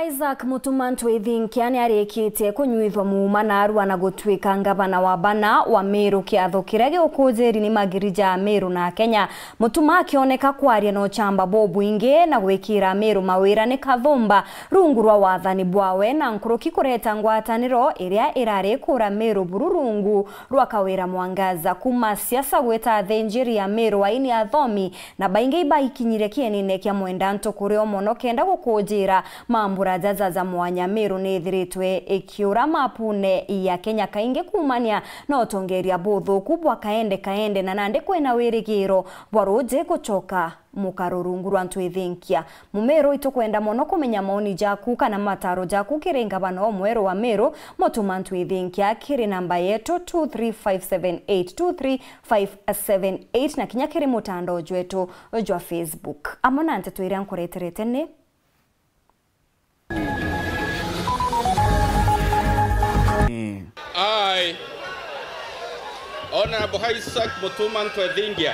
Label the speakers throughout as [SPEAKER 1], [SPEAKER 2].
[SPEAKER 1] Isaac Mutumantu Ithinkia ni arikite kunyuithwa muuma na arua na gutwika ngavana wa bana wa Meru kiatho kiria giukujiri ni magirija Meru na Kenya. Mutuma akioneka kwaria no chamba bobu inge na gwikira Meru mawira ni kathumba rungu rwa wathani bwawe na nkuruki kureta ngwataniro iria irari kura Meru bururungu rwa kawira mwangaza kuma siasa gweta thenjiri ya Meru waini athomi na bainge ibaikinyire kienine kia mwendanto kurio mono kenda gukujira mambura za mwanya Meru nethiritwe ikiura mapune ya Kenya kainge kumania na utongeria buthu kubwa kaende na nande kwena wirigiro bwaruje gucoka mukarurungu rwa Ntu Ithinkia. Mumeru itukwenda mono kumenya maoni jaku kana mataro jaku kirenga bano mweru wa Meru Mutuma Ntu Ithinkia kiri namba yetu 23578 na kinya kiri mutandao jwetu jwa Facebook. Amona nte tuiria nkureterete ni
[SPEAKER 2] I, Honorable Isaac Mutuma Ntu Ithinkia,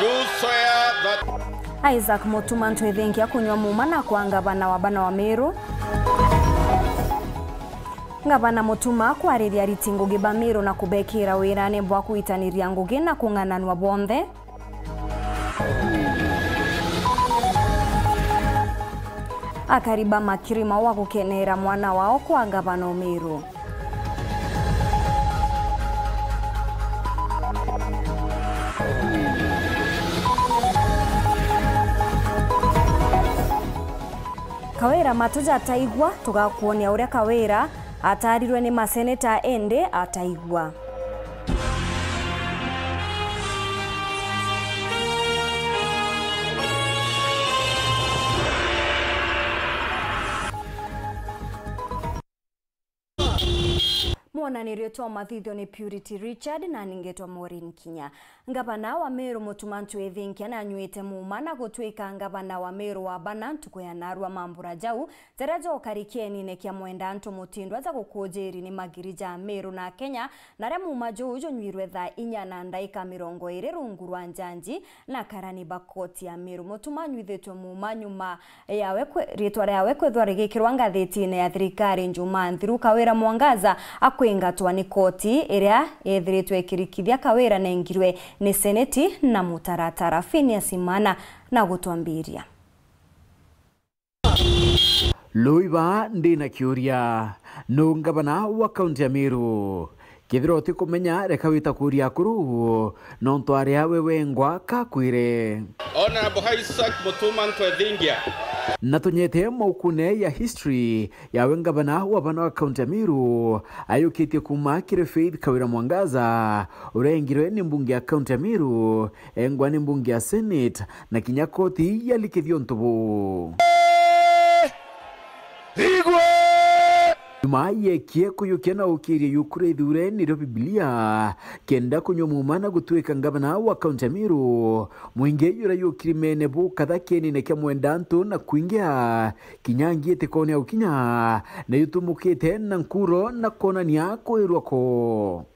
[SPEAKER 2] do swear that
[SPEAKER 1] Isaac Mutuma Ntu Ithinkia kunywa muuma na kwanga bana wa Meru. Ngavana Mutuma kwariria ritingo giba Meru na kubekira wirane bwa kuitaniria ngugi na kungananwa bonthe. Akariba makirima wa gukenera mwana wao kwa ngavana Meru. Kawira matuja ataigwa tugakuonia uria Kawira atarirwe ni maseneta ende ataigwa. Mwananirio twa mathithio ni Purity Richard na ningetwa Maureen Kinya. Ngavana wa Meru Mutuma Ntu Ithinkia na nyuite muuma na gutwika ngavana wa Meru wa bana tukuyanarwa mambura jau zerajo karikieni ne kia mwenda Ntu Mutindwa za gukujiri ni magirija Meru na Kenya na ria muuma jo ujo nyuirwe tha inya na ndaika 20 rungu rwa Njanji na karani bakoti ya Meru. Mutuma nyuithitwe muuma nyuma yawe ritwa yawe kwethwa rigikirwa ngatheti-ine ya thirikari Njuma Nthiru Kawira Mwangaza ingatwa ni koti iria ethiritwe kirikithia Kawira na ingirwe ni seneti na mutaratara. Phineas Imana na gutwambiria
[SPEAKER 3] Loiva ndina kiuria no ngavana wa kaunti ya Meru kithiro ti kumenya reka wita kuria kuru no ntware awe wengwa kakwire.
[SPEAKER 2] Honorable Isaac Mutuma Ntu Ithinkia
[SPEAKER 3] na tunyete maukune ya history ya ngavana wa bana wa kaunti ya Meru ayukitie kuma kire Faith Kawira Mwangaza urengirwe ni mbunge ya kaunti ya Meru engwa ni mbunge ya Senate na kinya koti ya likithio Ntubu Maye kie kuyukia na ukiri yukure dhure niro Biblia kenda kunyo muumana gutwika ngavana wa kaunti ya Meru mwinge yura yukiri menebu kadha keni nekia mwendanto na kuingia kinyangie tekone au kinya na yutumukite na nkuro na kona niyako iruako.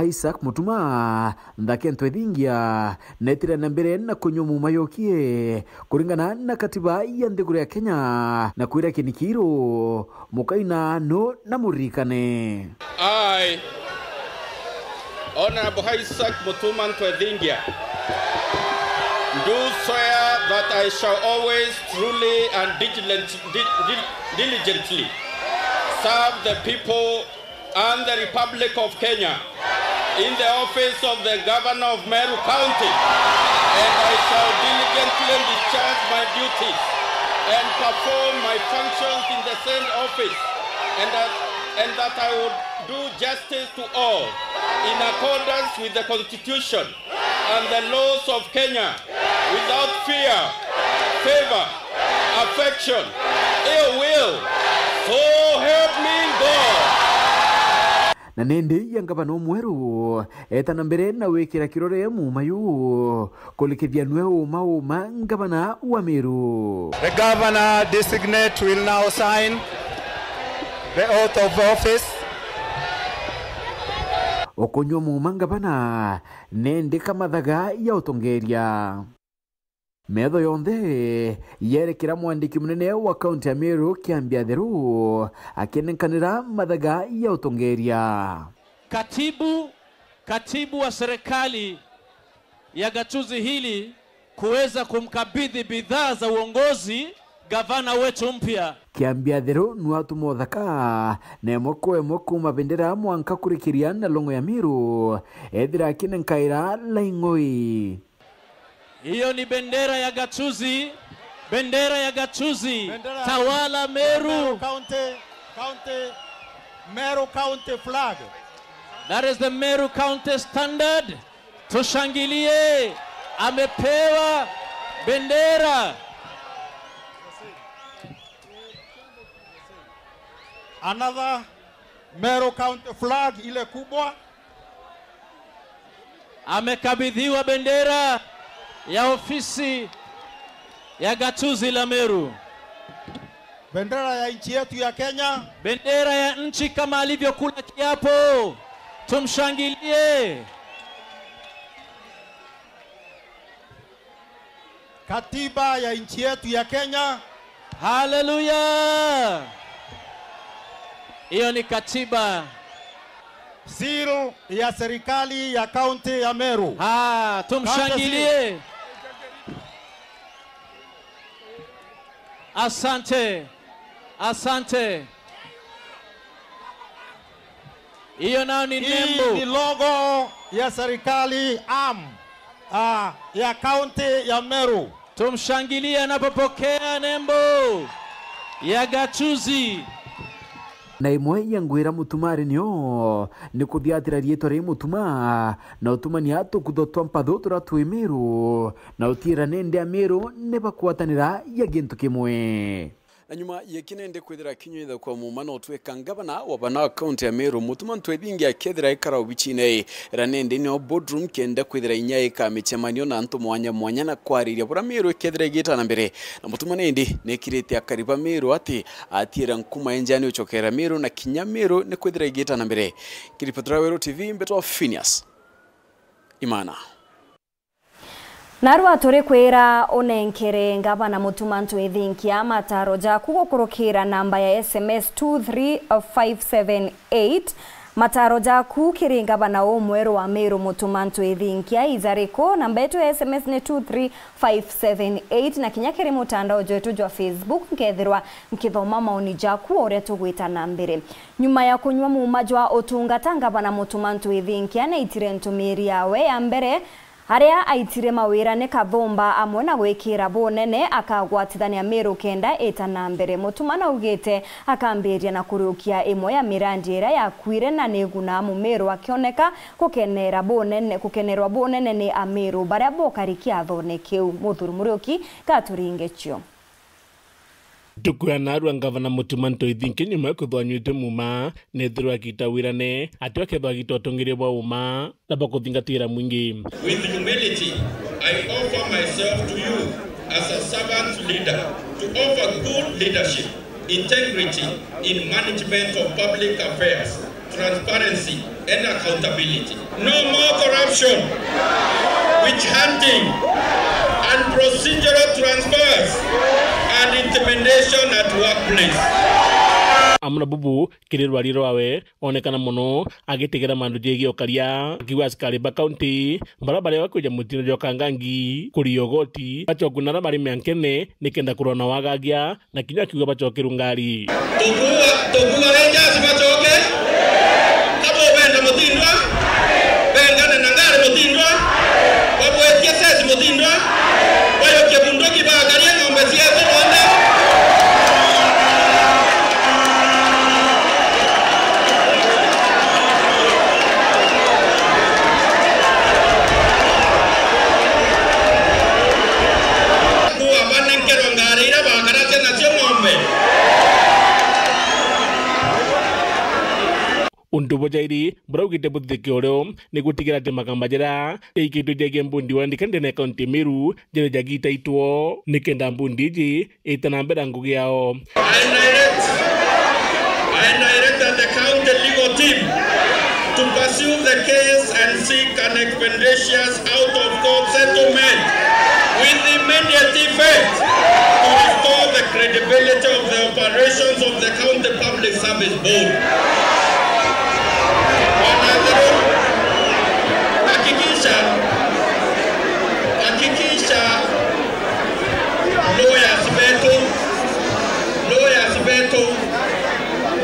[SPEAKER 3] Isaac Mutuma ndake Ntu Ithinkia netira na mbere na kunyomu mayokie kuringana na katiba ya nthiguru ya Kenya na kwira kinikiro mukaina no na murikane.
[SPEAKER 2] I, Honorable Isaac Mutuma Ntu Ithinkia, do swear that I shall always truly and diligently serve the people and the Republic of Kenya in the office of the Governor of Meru County, and I shall diligently discharge my duties and perform my functions in the same office, and that I would do justice to all in accordance with the Constitution and the laws of Kenya without fear, favor, affection, ill will. So help me God.
[SPEAKER 3] Na nende ya ngavana mweru etana mbere na wekira kirore mumayu kulikithia nwe uma ngavana wa Meru.
[SPEAKER 4] The governor designate will now sign the oath of office.
[SPEAKER 3] okonyo mumanga bana nendeka mathaga ya utongeria metho yonthe yerekera mwandiki munene wa kaunti ya Meru Kiambia Theru akenenkanira mathaga ya utongeria.
[SPEAKER 5] Katibu wa serikali ya gatuzi hili kuweza kumkabidhi bidhaa za uongozi gavana wetu mpya.
[SPEAKER 3] Kiambia Theru nuatu mothaka na emwe kuma bendera mwanka kurikiria na longo ya Meru ethira kinenkaira laingoi.
[SPEAKER 5] Hiyo ni bendera ya gatuzi, tawala Meru.
[SPEAKER 4] Meru County flag.
[SPEAKER 5] That is the Meru County standard. Tushangilie, amepewa bendera.
[SPEAKER 4] Another Meru County flag, ile kubwa.
[SPEAKER 5] Amekabidhiwa bendera ya ofisi ya gatuzi la Meru.
[SPEAKER 4] Bendera ya nchi yetu ya Kenya.
[SPEAKER 5] Bendera ya nchi kama alivyokula kiapo. Tumshangilie.
[SPEAKER 4] Katiba ya nchi yetu ya Kenya.
[SPEAKER 5] Hallelujah. Hiyo ni katiba.
[SPEAKER 4] Seal ya serikali ya kaunti ya Meru.
[SPEAKER 5] Tumshangilie. Asante. Hiyo nao ni nembo.
[SPEAKER 4] Hii ni logo ya serikali ya kaunti ya Meru.
[SPEAKER 5] Tumshangilie anapopokea nembo ya gatuzi.
[SPEAKER 3] Na imwe yangwira mutumari nio ni kuthiatira rieto ri mutuma na utuma ni atu kuthotwa mpatho turatu Meru na utira nende a Meru ne bakwatanira ya gintu kimwe. Na nyuma yekinende kwithira kinyuitha kwa mumano tweka ngavana wa bana kaunti ya Meru mutuma ntwethingi akethira ikara ubichine ranende ni boardroom kenda kwithira inyaika michemanio na antu mwanya na kwariria bura Meru ikethira igita na mbere na mutuma nindi nekirite akariba Meru atira nkuma enjani uchokera Meru na kinya Meru ne kwithira igita na mbere. Kiripotera Wero TV mbeto Phineas Imana.
[SPEAKER 1] Narua turi kwira onenkere ngavana mutuma ntwithinkia mataro ja kugokorokira namba ya SMS 23578 mataro ja kukiri ngavana omweru wa Meru mutuma ntwithinkia izariko namba yetu ya SMS ni 23578 na kinyakiri mutandao jetu jwa Facebook nkethirwa nkithoma maoni jaku oria tugwita na mbere nyuma ya kunywa mumajwa otungata ngavana mutuma ntwithinkia na itire ntumiri yawe ya mbere haria aitire mawira ne kathomba amwe na gwikira bonene akagwatithania Meru kenda etana mbere mutumana ugite akambiria na kuriukia imwe ya mirandi ira yakwire na neguna mu Meru akioneka kukenerwa bonene ni Ameru baria bokarikia athone kiu muthuru murioki katuringechio
[SPEAKER 6] Tukua narua ngavana mutuma ntwithinkia nyuma ya kuthwanyuite muma nethirwa kitawirane atwa kethwa gitotongirie bwa uma na bakuthingatira mwingi.
[SPEAKER 2] With humility, I offer myself to you as a servant leader to offer good leadership, integrity in management of public affairs, transparency and accountability. No more corruption, witch hunting and procedural transfers and intimidation at workplace.
[SPEAKER 6] Amuna bubu kirirwa riro awe onekana muno agitigera mandu jegi okaria kiwa askari ba county barabara wa kuja mutino joka ngangi kuriogoti bachokunara bari meankene nikenda kurona wagagia na kinya kiwa bachokiru ngari
[SPEAKER 2] Tugua renja sibachoke kabo benda mutindwa benda na ngari mutindwa babwetie sesi mutindwa bayo kebundoki bagaria ngombe siete ronde.
[SPEAKER 6] Undu bojairi braugite buthike oreo ni gutigira ati makambajera ikitu jege mbundi wandikande na kaunti Meru jere jagita itwo nikenda mbundi ji itana mbera ngugi yao.
[SPEAKER 2] I directed the county legal team to pursue the seek an expeditious out-of-court settlement with immediate effect to restore the credibility of the operations of the County Public Service Board. Hakikisha lawyers beto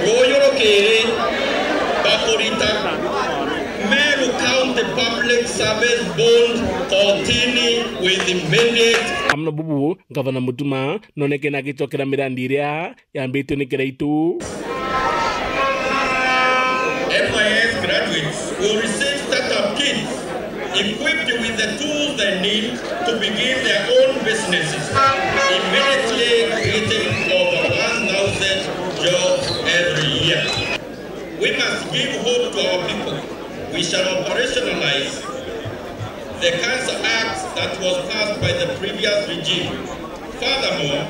[SPEAKER 2] Royal Kere Bakorita Meru County Public Service Board continue with immediate.
[SPEAKER 6] Amna bubu Governor Mutuma noneke na gichokera mirandi iria yambitwo ni kiraitu.
[SPEAKER 2] MIS graduates will receive startup kits equipped with the tools they need to begin their own businesses, immediately creating over 1,000 jobs every year. We must give hope to our people. We shall operationalize the Cancer Act that was passed by the previous regime. Furthermore,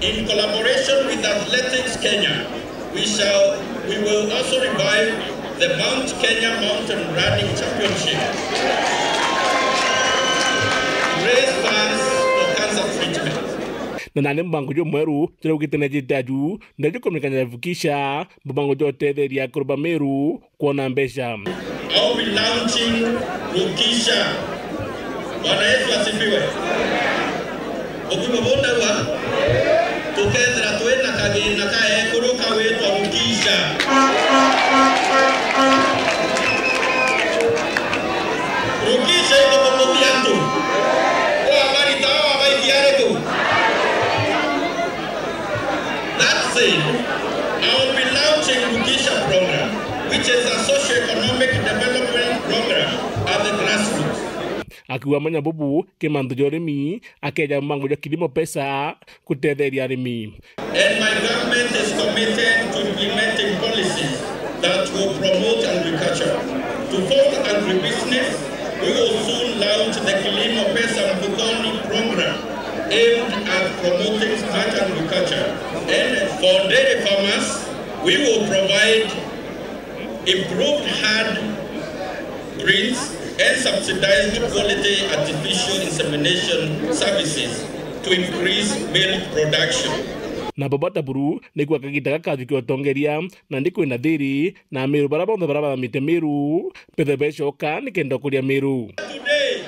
[SPEAKER 2] in collaboration with Athletics Kenya, we will also revive the Mount Kenya Mountain Running Championship. Raise funds for cancer treatment.
[SPEAKER 6] Na nane mbango jo mweru jira ukitene jitaju ndajo komikanya vukisha mbango jo tetheria kuruba Meru kuona mbesha.
[SPEAKER 2] I'll be launching Rukisha. Bwana Yesu asifiwe. Ukimwona wa tukendra twena kagenda kae kuruka wetu Rukisha. Rukisha iko pamoja tu. Kwa habari tawa baikiare tu. That's it. I will be launching Rukisha program, which is a socio-economic development program at the grassroots.
[SPEAKER 6] Akiwa manya bubu kimandu jorimi akeja mbango jo kilimo pesa kutetheria arimi.
[SPEAKER 2] And my government is committed to implementing policies that will promote agriculture. To foster agribusiness, we will soon launch the Kilimo Pesa Mfukoni program aimed at promoting smart agriculture. And for dairy farmers, we will provide improved hard greens and subsidized quality artificial insemination services to increase milk production.
[SPEAKER 6] Na babata buru nikuwa kagitaka kazi kiotongeria na ndiku ina thiri na Meru baraba mite Meru pethebesho ka nikendo kuria Meru.
[SPEAKER 2] Today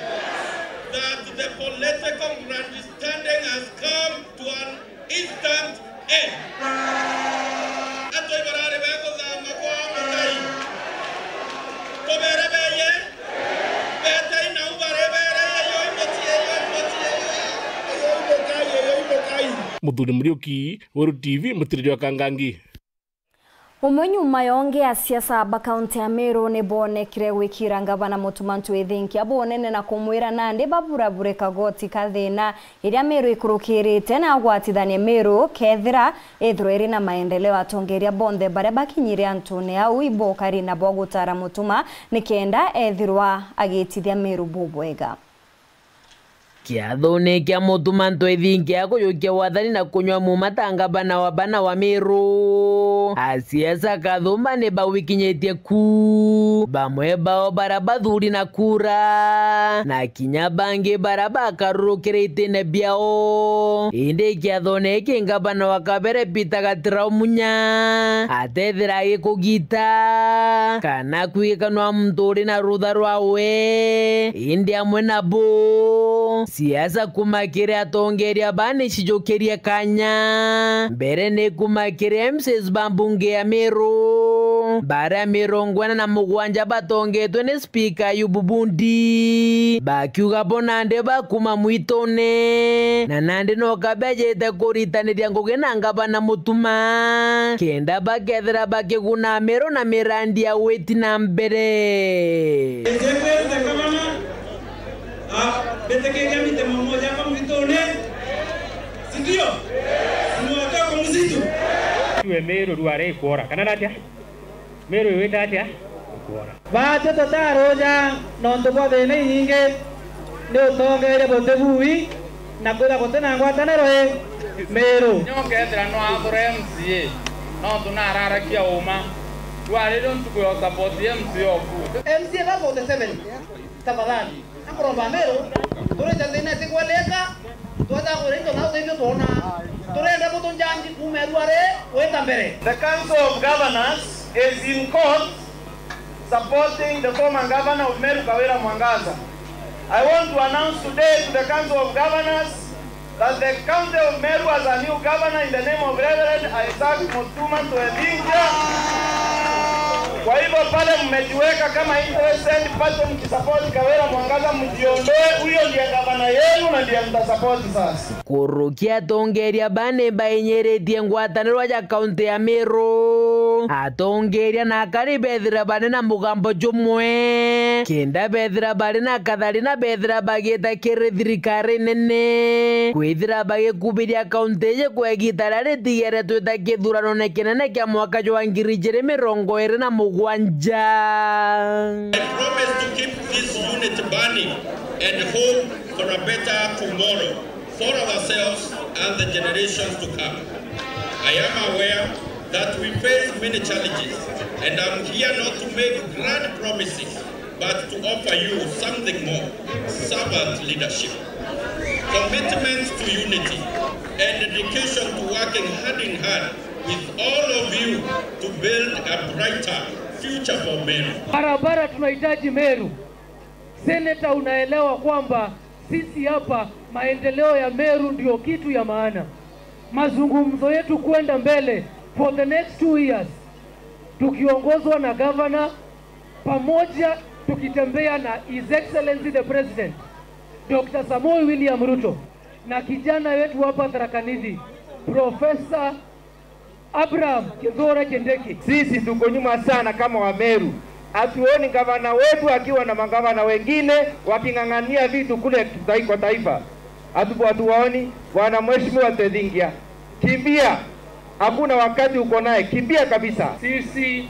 [SPEAKER 2] that the political understanding has come to an instant end.
[SPEAKER 6] Muthuri Muriuki, Wuru TV, Mutirijo Kangangi.
[SPEAKER 1] Nyuma yongea siasa ba kaunti ya Meru ne bonekire gwikira ngavana Mutuma Ntwithinki abonene na kumwira nande baburabure kagoti kathina iria Meru ikurukirite na gwatithania Meru kethira ethro iri na maendeleo atongeria bonde bare bakinyire antune au ibokari na bogutara Mutuma nikenda ethirwa agitithia Meru bubwega.
[SPEAKER 7] Kiathone kia Mutuma Ntwithinki akuyukia wathani na kunywa mumatanga bana wa Meru. Asiasa kathumba ne bawikinyetie ku bamwe bao barabathuri na kura na kinya bangi baraba karurukirite ne biao inde kiathone kinga bana wakabere Peter Gatirao Munya atethira ikugita kana kwikanwa mturi na rutha rwawe inde amwe nabo siasa kumakire atongeria bane shijokeria kanya mbere ne kumakire MCs bambunge ya Meru bara mirongwana na mugwanja batongetwe ne speaker Ayubu Bundi bakiuga bonande bakuma mwitone na nande no kabejete kuritaniria ngugena ngabana Mutuma kenda bakethera bakiguna Meru na mirandi ya weti na mbere
[SPEAKER 8] Betekenya mite mmoja kama mwitone sindio mwaka kwa mzitu
[SPEAKER 9] tuwe Meru duare kuora kana natia Meru weta atia kuora
[SPEAKER 8] baate totaroja nondo kwa bene nyinge ndio tongere bote bui na kwenda kotena ngwatanero Meru
[SPEAKER 9] nyongethera no athore MCA no tunararakia uma
[SPEAKER 2] Tuarero tukuyo support MC oku.
[SPEAKER 8] MC va 47. Tafadhali. Akoromba Meru. Tore tandina tikwaleka. Tuata kurento na utevyo tuona. Tore ndapo tonjanji kumeru are wenda mbere.
[SPEAKER 10] The Council of Governors is in court supporting the former governor of Meru, Kawira Mwangaza. I want to announce today to the Council of Governors that the County of Meru has a new governor in the name of Reverend Isaac Mutuma Twedinja. Kwa hivyo pale mmejiweka kama interested party mkisupport Kawira Mwangaza, mjiondoe, huyo ndiye gavana yenu na ndiye mtasupport sasa.
[SPEAKER 7] Kurukia tongeria bane baenyeretie ngwatanirwa ya kaunti ya Meru. Atongeria na kari bethira bane na mugambo jumwe. Kenda bethira bane na kathari na bethira bageta kere thirikari nene. Kwithira bage kubiria kaunti ye kwegitara ritigere twita kithurano ne kinene kia mwaka wa 2027.
[SPEAKER 2] I promise to keep this unit burning and hope for a better tomorrow for ourselves and the generations to come. I am aware that we face many challenges, and I'm here not to make grand promises, but to offer you something more: servant leadership, commitment to unity, and dedication to working hand in hand with all of you to build a brighter future for Meru.
[SPEAKER 8] Barabara tunahitaji Meru. Senator, unaelewa kwamba sisi hapa maendeleo ya Meru ndio kitu ya maana. Mazungumzo yetu kwenda mbele for the next 2 years, tukiongozwa na governor pamoja, tukitembea na His Excellency the President Dr. Samoei William Ruto na kijana wetu hapa Tharaka Nithi Professor Abraham Kithure Kindiki.
[SPEAKER 10] Sisi tuko nyuma sana kama wa Meru. Hatuoni gavana wetu akiwa na magavana wengine wakingangania vitu kule kwa taifa. Hatuwaoni. Bwana Mheshimiwa Twedingia, kimbia. Hakuna wakati uko naye, kimbia kabisa.
[SPEAKER 9] Sisi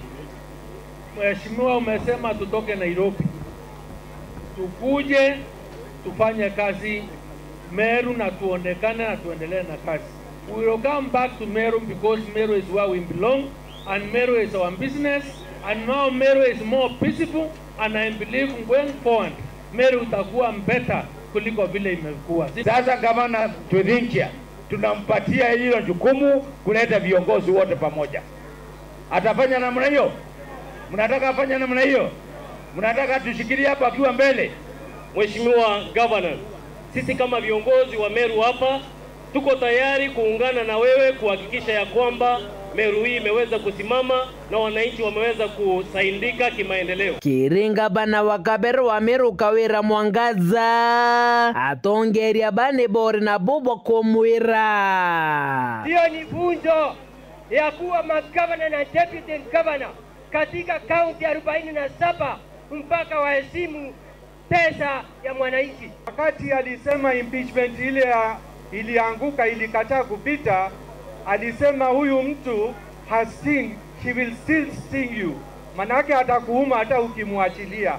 [SPEAKER 9] Mheshimiwa, umesema tutoke Nairobi, tukuje tufanye kazi Meru na tuonekane na tuendelee na kazi. We will come back to Meru because Meru is where we belong, and Meru is our business, and now Meru is more peaceful, and I believe going forward Meru itakuwa better kuliko vile imekuwa.
[SPEAKER 10] Sasa gavana Twedingia tunampatia hilo jukumu kuleta viongozi wote pamoja. Atafanya namna hiyo? Mnataka afanye namna hiyo? Mnataka tushikilie hapa akiwa mbele?
[SPEAKER 9] Mheshimiwa Governor, sisi kama viongozi wa Meru hapa tuko tayari kuungana na wewe kuhakikisha ya kwamba Meru hii imeweza kusimama na wananchi wameweza kusaidika kimaendeleo.
[SPEAKER 7] Kiringa bana wakaberu wa Meru Kawira Mwangaza atongeria bane bori na bubo kumwira.
[SPEAKER 8] Hiyo ni funzo ya kuwa magavana na deputy governor katika kaunti 47 mpaka waheshimu pesa ya mwananchi.
[SPEAKER 10] Wakati alisema impeachment ile ilianguka, ilikataa kupita, alisema huyu mtu hasting, he will still sting you. Manake atakuuma hata ukimwachilia.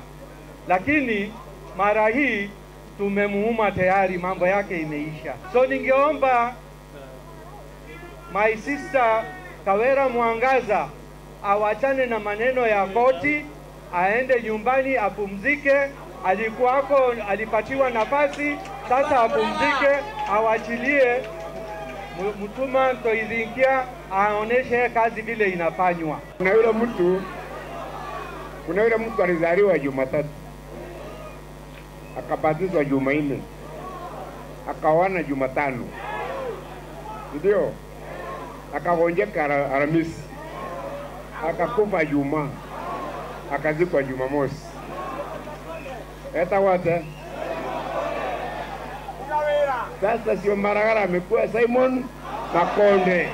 [SPEAKER 10] Lakini mara hii tumemuuma tayari, mambo yake imeisha. So ningeomba my sister Kawira Mwangaza awachane na maneno ya koti, aende nyumbani apumzike. Alikuwako, alipatiwa nafasi, sasa apumzike, awachilie Mutuma Twedingia aoneshe kazi vile inafanywa.
[SPEAKER 11] Kuna yule mtu alizaliwa Jumatatu, akabatizwa Jumanne, akawana Jumatano, ndio akagonjeka Alhamisi, akakufa Ijumaa, akazikwa Jumamosi. Eta wote sasa sio Maragara amekuwa Simon Makonde,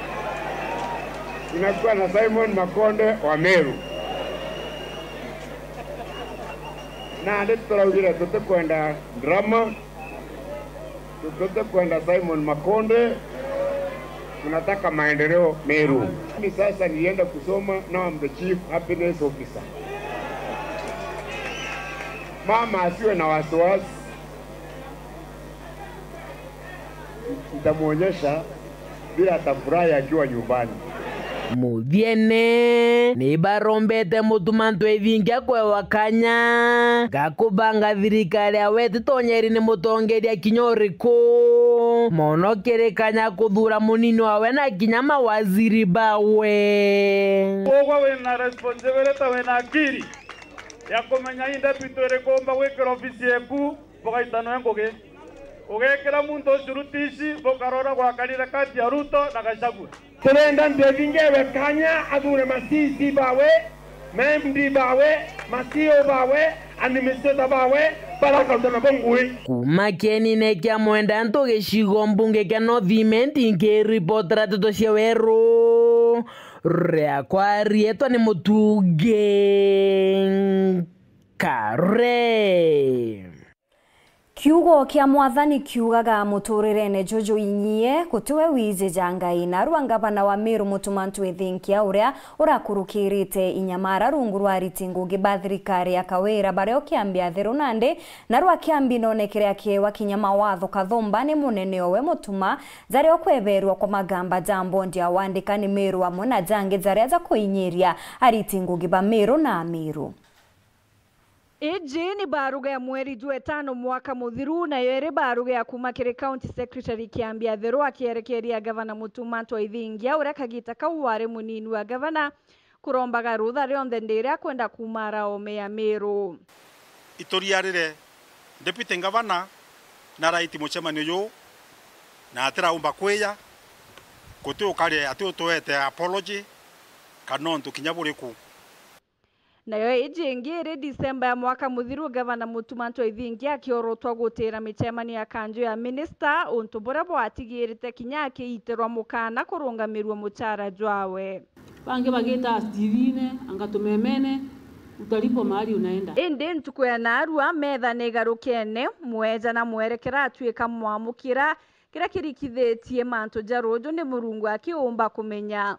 [SPEAKER 11] inakuwa na Simon Makonde wa Meru. Na ndio tutawira tutakwenda drama, tutakwenda Simon Makonde, tunataka maendeleo Meru. Mimi sasa nienda kusoma, now I'm the chief happiness officer. Mama asiwe na wasiwasi, nitamuonyesha bila atafurahi akiwa nyumbani.
[SPEAKER 7] muthiene ni barombete mutumantu ithingia kwewa kanya gakubanga thirikari awe titonyeri ni mutongeria kinyoriku mono kanya kuthura munini wawe na kinya mawaziri bawe
[SPEAKER 10] ogwa wena responsibility wena akiri ya kumenya inde pitore komba wekera ofisi yeku bogaitano engoge ugekera muntu curutici bokarora gwakarire kati ya Ruto na Gachagua turenda ndethingewe kanya athure masisi bawe memdi bawe masio bawe administrator bawe barakaldana bongui
[SPEAKER 7] kuma kenine kya mwenda nto gicigo mbunge kya North ngiripotera toto cia weru rea kwa rietwa ni mutuge kare
[SPEAKER 1] Kiugo kia mwathani kiugaga muturirene Jojo Inyie gutiwe wize jangai na ruangabana wa Meru mutumantu ethinkia uria urakurukirite inyamara rungu rwa ritingugi bathirikari ya kawira bareo kiambia theru nande na rwa kiambi nonekere akiewa kinyama watho kathomba ni munene owe mutuma zari okweberwa kwa magamba jambo ndia wandika ni Meru amwe na jange zari aza kuinyiria aritingugi ba Meru na Meru.
[SPEAKER 12] Iji ni baruga ya mweri Jumatano mwaka muthiru na yere baruga ya kuma kire county secretary kiambia theru akierekeria gavana mutumantu ithingia uria kagita kaware munini wa gavana kurombaga rutha rionthe ndire kwenda kumara ome ya Meru
[SPEAKER 13] itoriarire deputy gavana na raiti muchemanio yu na atira umba kweya kuti ukari ati utoete apology kanontu kinyaburiku
[SPEAKER 12] nayo ijengere Disemba ya mwaka muthiru gavana mutumantu ithingia akiorotwa gutira michemani ya kanjo ya minister untubura bwatigirite kinya akiiterwa mukana kurungamirwa muchara jwawe
[SPEAKER 14] bange bageta astirine angatumemene utalipo mahali unaenda
[SPEAKER 12] ende ntuko ya narua metha negarukene mweja na mwerekera atwika mwamukira kira kirikithitie manto jarojo ni murungu akiumba kumenya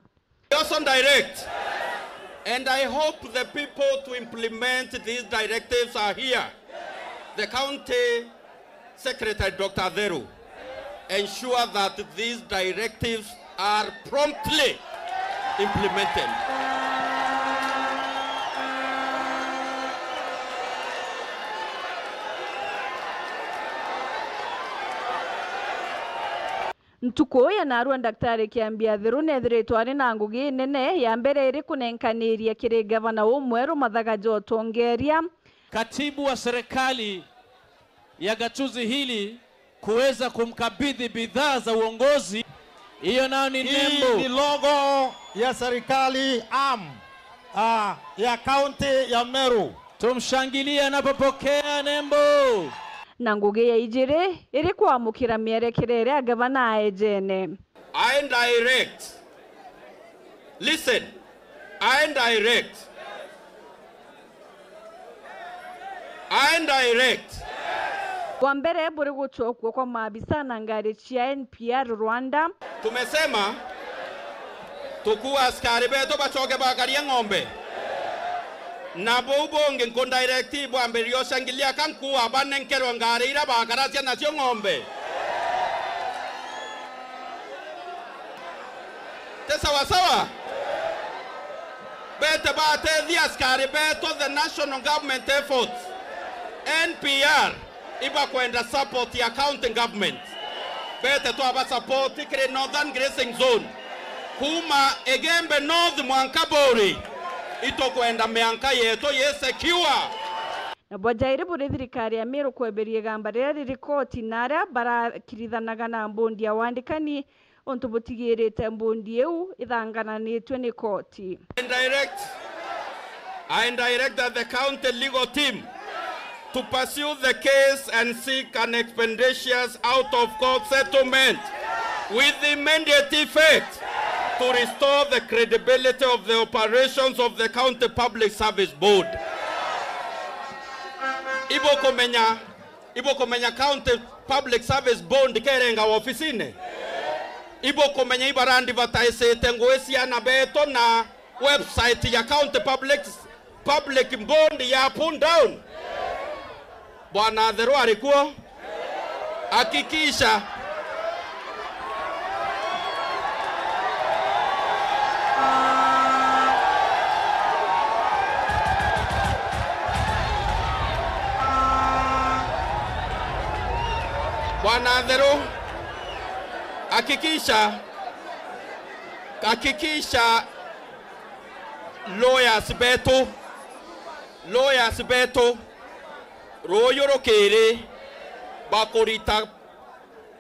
[SPEAKER 2] also direct. And I hope the people to implement these directives are here. The county secretary, Dr. Atheru, ensure that these directives are promptly implemented.
[SPEAKER 12] Ntuko ya narua daktari kiambia Atheru nethiritwa ari na ngugi nene ya mbere iri kunenkaniria kire gavana umweru Mathaga Jotongeria
[SPEAKER 5] katibu wa serikali ya gatuzi hili kuweza kumkabidhi bidhaa za uongozi. Hiyo nao ni nembo,
[SPEAKER 4] ni logo ya serikali ya county ya Meru.
[SPEAKER 5] Tumshangilie anapopokea nembo.
[SPEAKER 12] Na ngugi ya ijire iri kwamukira mierekerere ya gavana aejene.
[SPEAKER 2] I direct. Listen. I direct.
[SPEAKER 12] Kwa mbere buri guchokwa kwa maabisa na ngari chia NPR Rwanda.
[SPEAKER 2] Tumesema tukuwa askari beto bachoke bakaria ng'ombe. Na bubonge nkon directive amberio shangilia kankuwa banenkero ngari ira bakarasia nasio ng'ombe. Sawa. Bete bate the askari beto the national government efforts. NPR iba kwenda support ya county government. Bete to aba support kire northern grazing zone. Kuma egembe north Mwankabori. Ito kwenda meanka yeto secure.
[SPEAKER 12] Na bojairi buri thirikari ya Meru kweberie gamba riri koti nara barakirithanaga na mbondi ya wandikani onto butigirite mbondi eu ithangananitwe ni koti.
[SPEAKER 2] I direct that the county legal team to pursue the case and seek an expeditious out of court settlement with immediate effect to restore the credibility of the operations of the County Public Service Board. Ibo komenya County Public Service Board kerenga ofisine. Ibo komenya ibarandi vataisete ngoesia na beto na website ya County Public Board ya up and down. Bwana Atheru alikuwa hakikisha Bwana Ndero, hakikisha lawyers betu royorokere bakorita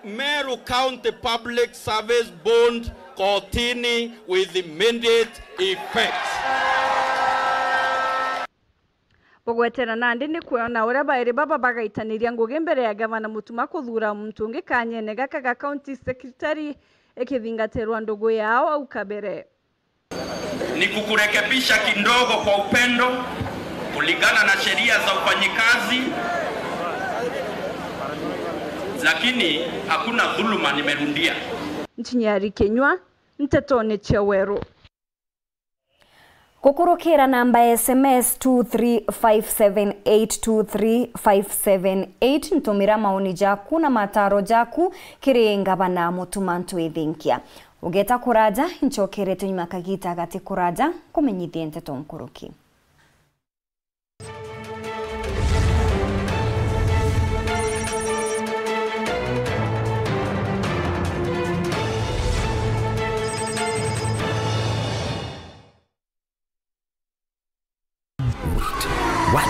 [SPEAKER 2] Meru County Public Service Bond kotini with immediate effect.
[SPEAKER 12] Bogwetera nandi ni kuona ura bairi baba bagaitaniria ngugi mbere ya gavana Mutuma kuthura muntu ungi kanyene gaka ga county secretary ekithingatirwa ndugu yao au kabere.
[SPEAKER 2] Ni kukurekebisha kidogo kwa upendo kulingana na sheria za ufanyikazi, lakini hakuna dhuluma nimerundia.
[SPEAKER 12] Nchinyari Kenywa, Ntetone Cheweru.
[SPEAKER 1] Kukurukira namba SMS 235782358 ntumira maoni jaku na mataro jaku kiri ngavana Mutuma ntwithinkia. Ugeta kuraja nchokere tunyuma kagita gati kuraja kumenyithie Nteto Nkuruki.
[SPEAKER 15] What?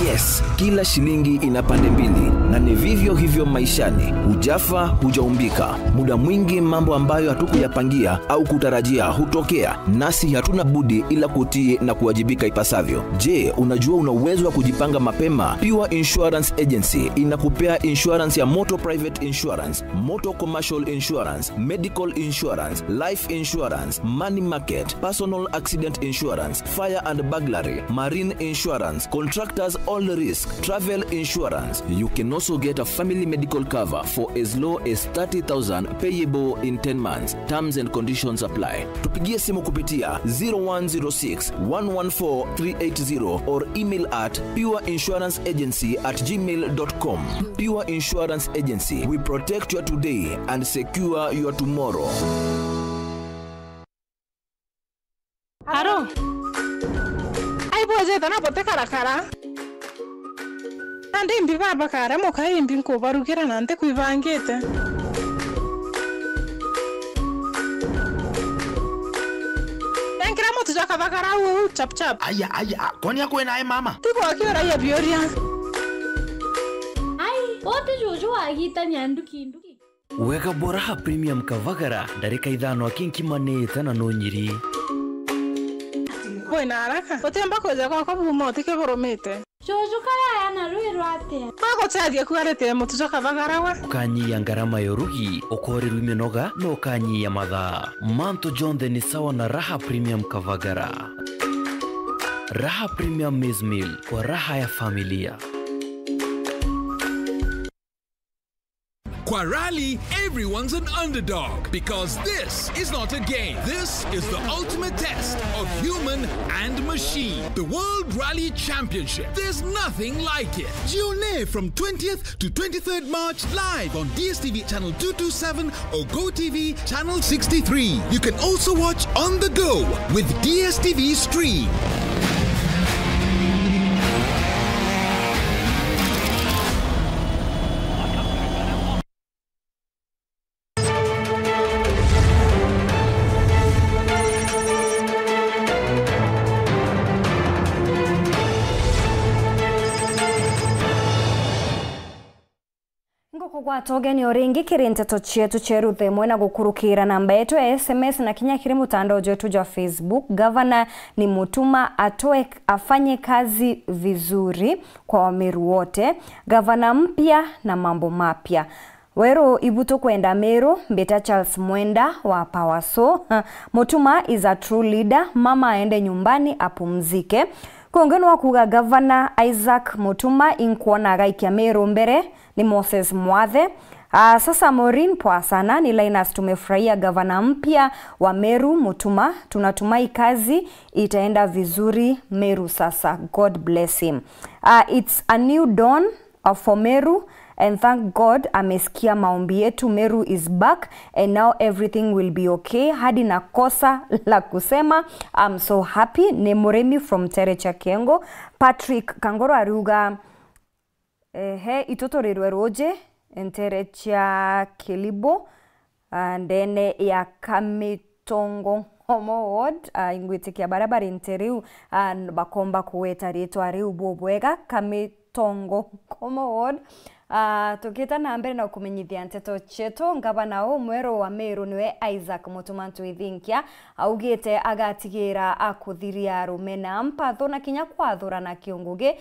[SPEAKER 15] Yes, kila shilingi ina pande mbili na ni vivyo hivyo maishani. Hujafa, hujaumbika. Muda mwingi mambo ambayo hatukuyapangia au kutarajia hutokea, nasi hatuna budi ila kutii na kuwajibika ipasavyo. Je, unajua una uwezo wa kujipanga mapema? Pure Insurance Agency inakupea insurance ya motor private insurance, motor commercial insurance, medical insurance, life insurance, money market, personal accident insurance, fire and burglary, marine insurance, contractors all risk, travel insurance. You can also get a family medical cover for as low as 30,000 payable in 10 months. Terms and conditions apply. Tupigie simu kupitia 0106 114 380 or email at pureinsuranceagency@gmail.com. Pure Insurance Agency. We protect your today and secure your tomorrow.
[SPEAKER 16] Haro. Ai boje tana bote karakara. Ande imbi baba kara moka imbi nko barukira nante kuivangete. Enkira motu jaka bakara chap chap.
[SPEAKER 17] Aya, kwani yako enaye mama?
[SPEAKER 16] Tiko akiora ya bioria.
[SPEAKER 18] Ai, ote jojo agita nyanduki.
[SPEAKER 19] Wega Boraha Premium Kavagara darika idhano akinkimane na nonyiri.
[SPEAKER 16] Boy na haraka. Otemba koza kwa bumo tike boromete.
[SPEAKER 18] Jojo kaya yana ruiro ate.
[SPEAKER 16] Ako tsadia kuarete motu jaka bagarawa.
[SPEAKER 19] Kanyi ya ngarama yorugi okori rumenoga no kanyi ya madha. Manto John de nisawa na Raha Premium Kavagara. Raha Premium Maize Meal kwa raha ya familia.
[SPEAKER 20] Kwa Rally, everyone's an underdog because this is not a game. This is the ultimate test of human and machine. The World Rally Championship. There's nothing like it. Jione from 20th to 23rd March live on DSTV channel 227 or GoTV channel 63. You can also watch on the go with DSTV Stream.
[SPEAKER 1] Gwatogeni oringi kiri Nteto chietu cheru themwe na gukurukira namba yetu ya SMS na kinya kiri mutandao wetu wa Facebook. Gavana ni Mutuma afanye kazi vizuri kwa Wameru wote. Gavana mpya na mambo mapya. Wero ibuto kwenda Meru, Mbeta Charles Mwenda wa Pawaso. Mutuma is a true leader. Mama aende nyumbani apumzike. Kuongeno wa kuga Gavana Isaac Mutuma inkuona gaikia Meru mbere ni Moses Mwathe. Sasa Maureen poa sana ni Linus, tumefurahia gavana mpya wa Meru Mutuma. Tunatumai kazi itaenda vizuri Meru sasa. God bless him. It's a new dawn for Meru and thank God amesikia maombi yetu. Meru is back and now everything will be okay. Hadi nakosa la kusema. I'm so happy. Ni Muremi from Terecha Kengo. Patrick Kangoro Aruga itoto rirwe roje entere cha Kilibo ndene ya Kamitongo Homo Ward ingwitikia barabara interiu bakomba kuweta ritwa riu bobwega Kamitongo Homo Ward. Tukita na mbere na kumenyithia nteto cheto ngabana Mweru wa Meru niwe Isaac Mutumantu Ithinkia augite agatigira akuthiria rumena mpatho na kinya kwathura na kiunguge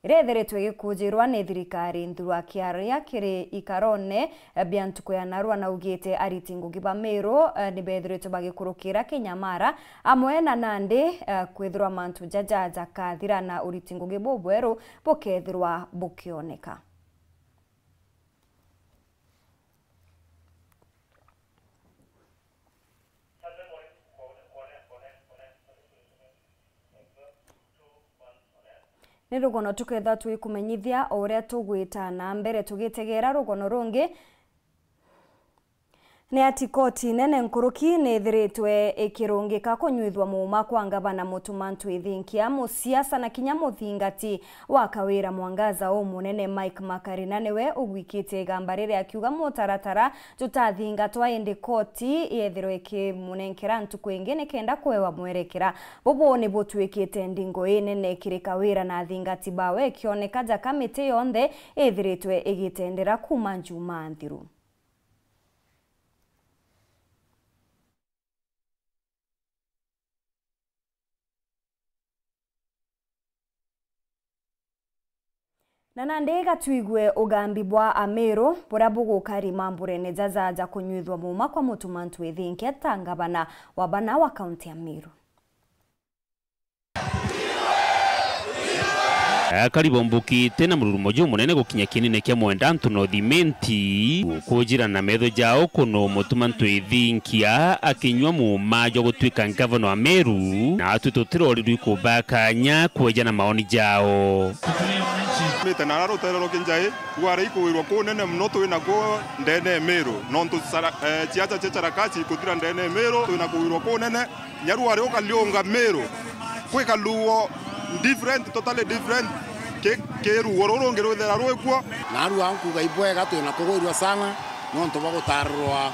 [SPEAKER 1] irethiritwe gikujirwa ni thirikari nthurwa kiaria kiri ikarone biantuko ya narua na ugite ariti ngugi ba Meru ni bethiritwe bagikurukira Kinyamara amwe na Nandi kwithirwa mantu jajaja kathira na uriti ngugi bobweru bukethirwa bukioneka. Ni rugono tuketha twikumenyithia uria tugwita na mbere tugitegera rugono rungi ni ati koti nene nkuruki ni thiritwe ikirungika kunyuithwa muuma kwa ngavana Mutumantu Ithinkia musiasa na kinya muthingati wa Kawira Mwangaza munene Mike Makarina niwe ugwikitie gambarire akiuga mutaratara tutathingatwa indi koti yethirwe kimunenkera ntuku ingi ni kenda kwewa mwerekera bobo ni butwikite ndingo nene kiri Kawira na thingati bawe kioneka ja kamiti yonthe ithiritwe igitendera kuma njuma nthiru. Na nandega tuigwe ugambi bwa Ameru bura bugukari mamburene jajaja kunyuithwa muuma kwa Mutumantu Ithinkia tangabana wa bana wa kaunti ya Meru.
[SPEAKER 21] Karibombuki tena mururumo jo munene gukinya kinene kya Mwendantu Northimenti kujira na metho jao kuno Mutumantu Ithinkia akinywa muuma jo gutwika ngavana wa Meru na tututiro riko bakanya kwejana maoni jao.
[SPEAKER 22] Mete na raro tero kinjai gwara ikuirwa ko nene mnoto ina go ndene Meru nonto chiacha checharakasi kutira ndene Meru ina kuirwa ko nene nyaru ari okalionga Meru kweka luo different totally different ke ruoro ngero thera rwekwo
[SPEAKER 17] naru anku gaibwega twina kugoirwa sana nonto bagutarwa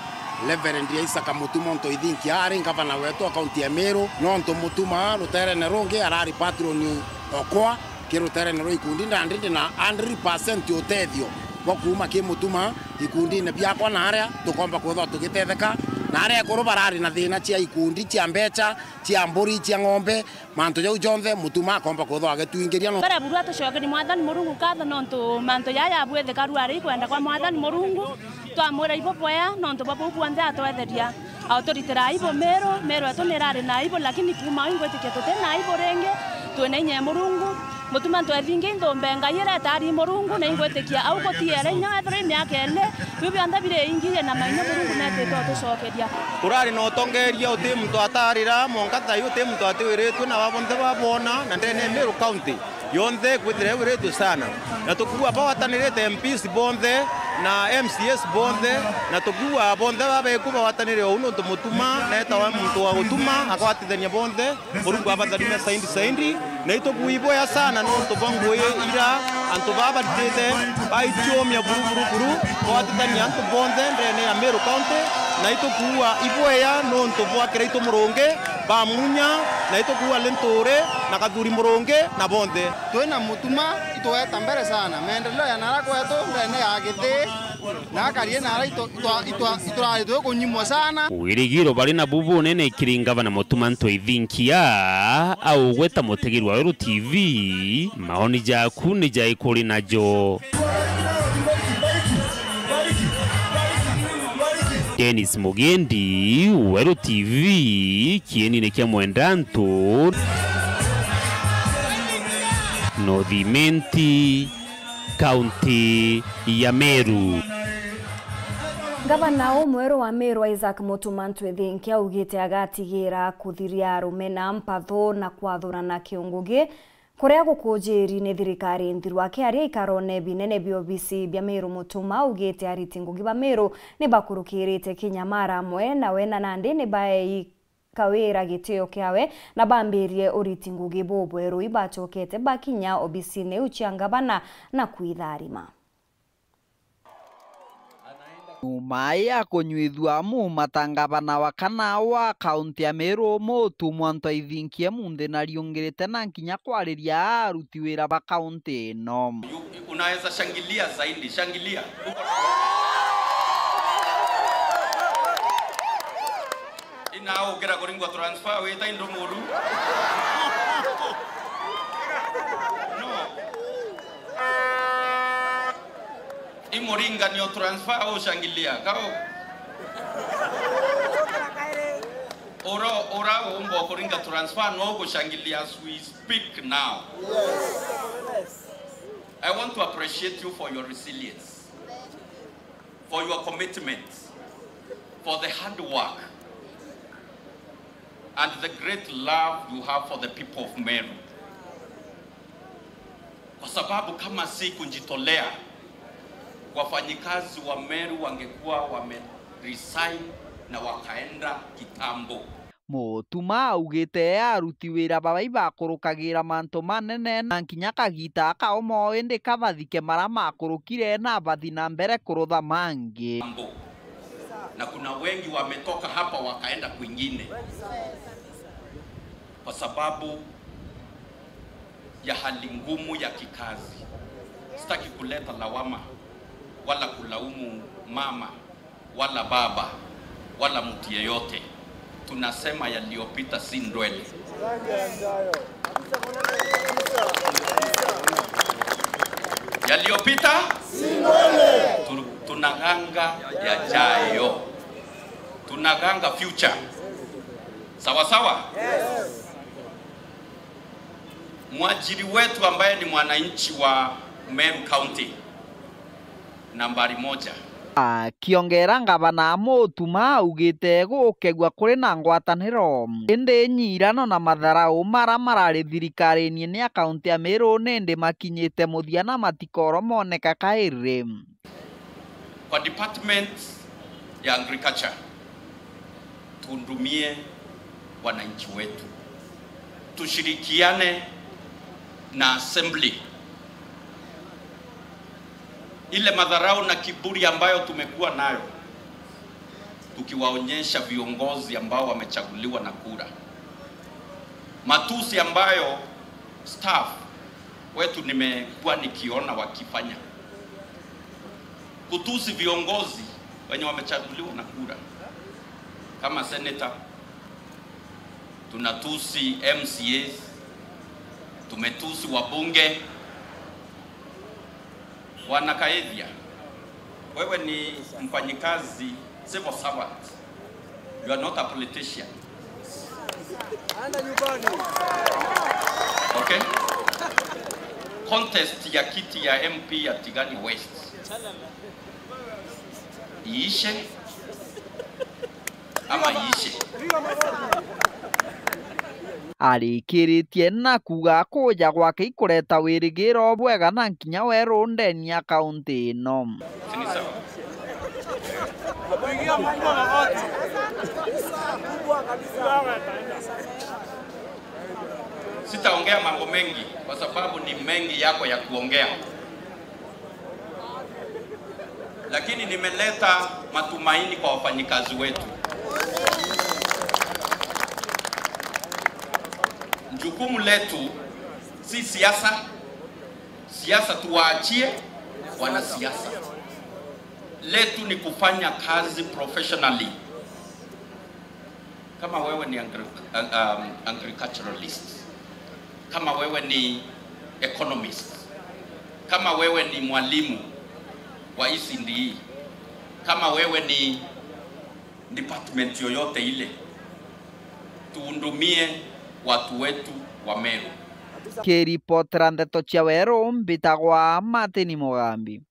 [SPEAKER 17] Reverend Isaac Mutumantu Ithinkia ari ngavana wetu akaunti ya Meru nonto mutuma rutere ne ronge arari patron okwa kirutere ne roikundi ndandi na 100% utethio bakuma ki mutuma ikundi ne byakwa na aria tukomba kwetha tugitetheka na aria koro barari na thina cia ikundi cia mbecha cia mburi cia ng'ombe manto jau jonthe mutuma akomba kwetha agetuingiria no
[SPEAKER 23] bara buru atucoke ni Mwathani Murungu katha nonto manto yaya bwetheka ruari kwenda kwa Mwathani Murungu twamwira ibo boya nonto babu bwanthe atwetheria autoritera ibo Meru atonirari na ibo lakini kuma ingwetike totena ibo renge twene Murungu Mutumantu Ithinkia ndombenga yera tari Murungu na ingwetekia au kotiere nya ethre ni akele bibi anda bire ingiye na maina Murungu na teto tucokeria
[SPEAKER 10] kurari no tongeria uti muntu atarira monkata yuti muntu atiwiritwe na babonde babona na ndene Meru County yonthe kwithire wiritwe sana na tukua bawatanirite MPs bonthe na MCS bonthe na tukua bonthe babeku bawatanire uno mutuma na etawa muntu wa gutuma akwatithania bonthe Murungu abatharime saindi na itokuibo ya sana no tobongoye ira anto baba ditete baichomya buru bawathithania anto bonthe ndene ya Meru County na itokuwa iboya no ntobwa kireito muronge bamunya na itokuwa lentore na kathuri muronge na bonthe
[SPEAKER 24] twina mutuma itweta mbere sana maendeleo ya narako yetu ndene ya gite na karie nara iturari twe kunyimwa sana
[SPEAKER 21] wirigiro bari na bubu nene kiringava na Mutumantu Ithinkia au gweta mutegeri wa Ero TV maoni jaku ni jaikuri najo. Dennis Mugendi, Ero TV, kieni kia Mwendantu Northimenti, kaunti ya Meru.
[SPEAKER 1] Gavana Mweru wa Meru Isaac Mutumantu Ithinkia ugite agatigira kuthiria rumena mpatho na kwathurana kiungugi kuria gukujiri ni thirikari nthirwa kiaria ikarone binene BOBC bya Meru Mutuma ugite ariti ngugi ba Meru ni bakurukirite Kinyamara mwe na wena Nandi ni bae Kawira gitio kiawe na bambirie uriti ngugi bobweru ibachokete bakinya obisine uchangabana na kuitharima.
[SPEAKER 3] Mai ya kunyuithua matangavana wa kana wa kaunti ya Meru Mutumwa Ntwaithinkia munde na riongirite na nkinya kwariria aruti wira ba kaunti no.
[SPEAKER 2] Unaweza shangilia zaidi, shangilia. Ina ogera goringwa transfer weta indo muru. No. Imoringa ni transfer au shangilia kao. Ora umbo goringa transfer no go shangilia as we speak now. I want to appreciate you for your resilience, for your commitment, for the hard work, and the great love you have for the people of Meru. Kwa sababu kama si kujitolea, wafanyikazi wa Meru wangekuwa wameresign na wakaenda kitambo.
[SPEAKER 3] Mutuma augite aruti wira babai bakurukagira manto manene na nkinya kagita kao moende kavathike mara makurukire na bathi na mbere kurutha mangi.
[SPEAKER 2] Na kuna wengi wametoka hapa wakaenda kwingine kwa sababu ya hali ngumu ya kikazi. Sitaki kuleta lawama wala kulaumu mama wala baba wala mtu yeyote. Tunasema yaliyopita si ndwele. Yaliyopita si ndwele. Tunaganga yajayo. Tunaganga future. Sawa sawa? Yes. Mwajiri wetu ambaye ni mwananchi wa Meru County nambari 1.
[SPEAKER 3] Kiongera ngavana Mutuma augite gukegwa kuri na ngwataniro indi nyirano na matharau mara marari thirikari-ini ni akaunti ya Meru nindi makinyite muthiana matikoro moneka kairi.
[SPEAKER 2] Kwa department ya agriculture tuhudumie wananchi wetu, tushirikiane na assembly. Ile madharau na kiburi ambayo tumekuwa nayo tukiwaonyesha viongozi ambao wamechaguliwa na kura, matusi ambayo staff wetu nimekuwa nikiona wakifanya, kutusi viongozi wenye wamechaguliwa na kura kama senator, tunatusi MCAs, tumetusi wabunge. Wanakaedhia, wewe ni mfanyikazi civil servant, you are not a politician. Okay? Contest ya kiti ya MP ya Tigani West iishe ama iishe.
[SPEAKER 3] Arikiritie na kuga kuja gwake ikureta wirigiro bwega na nkinya weru ndeni ya kaunti ino.
[SPEAKER 2] Sitaongea mambo mengi kwa sababu ni mengi yako ya kuongea, lakini nimeleta matumaini kwa wafanyikazi wetu. Jukumu letu si siasa. Siasa tuwaachie wanasiasa. Letu ni kufanya kazi professionally. Kama wewe ni agriculturalist, kama wewe ni economist, kama wewe ni mwalimu wa ECD, kama wewe ni department yoyote ile, tuhudumie watu wetu wa Meru.
[SPEAKER 3] Kiripotera ndeto cia weru mbitagwa Martin Mugambi.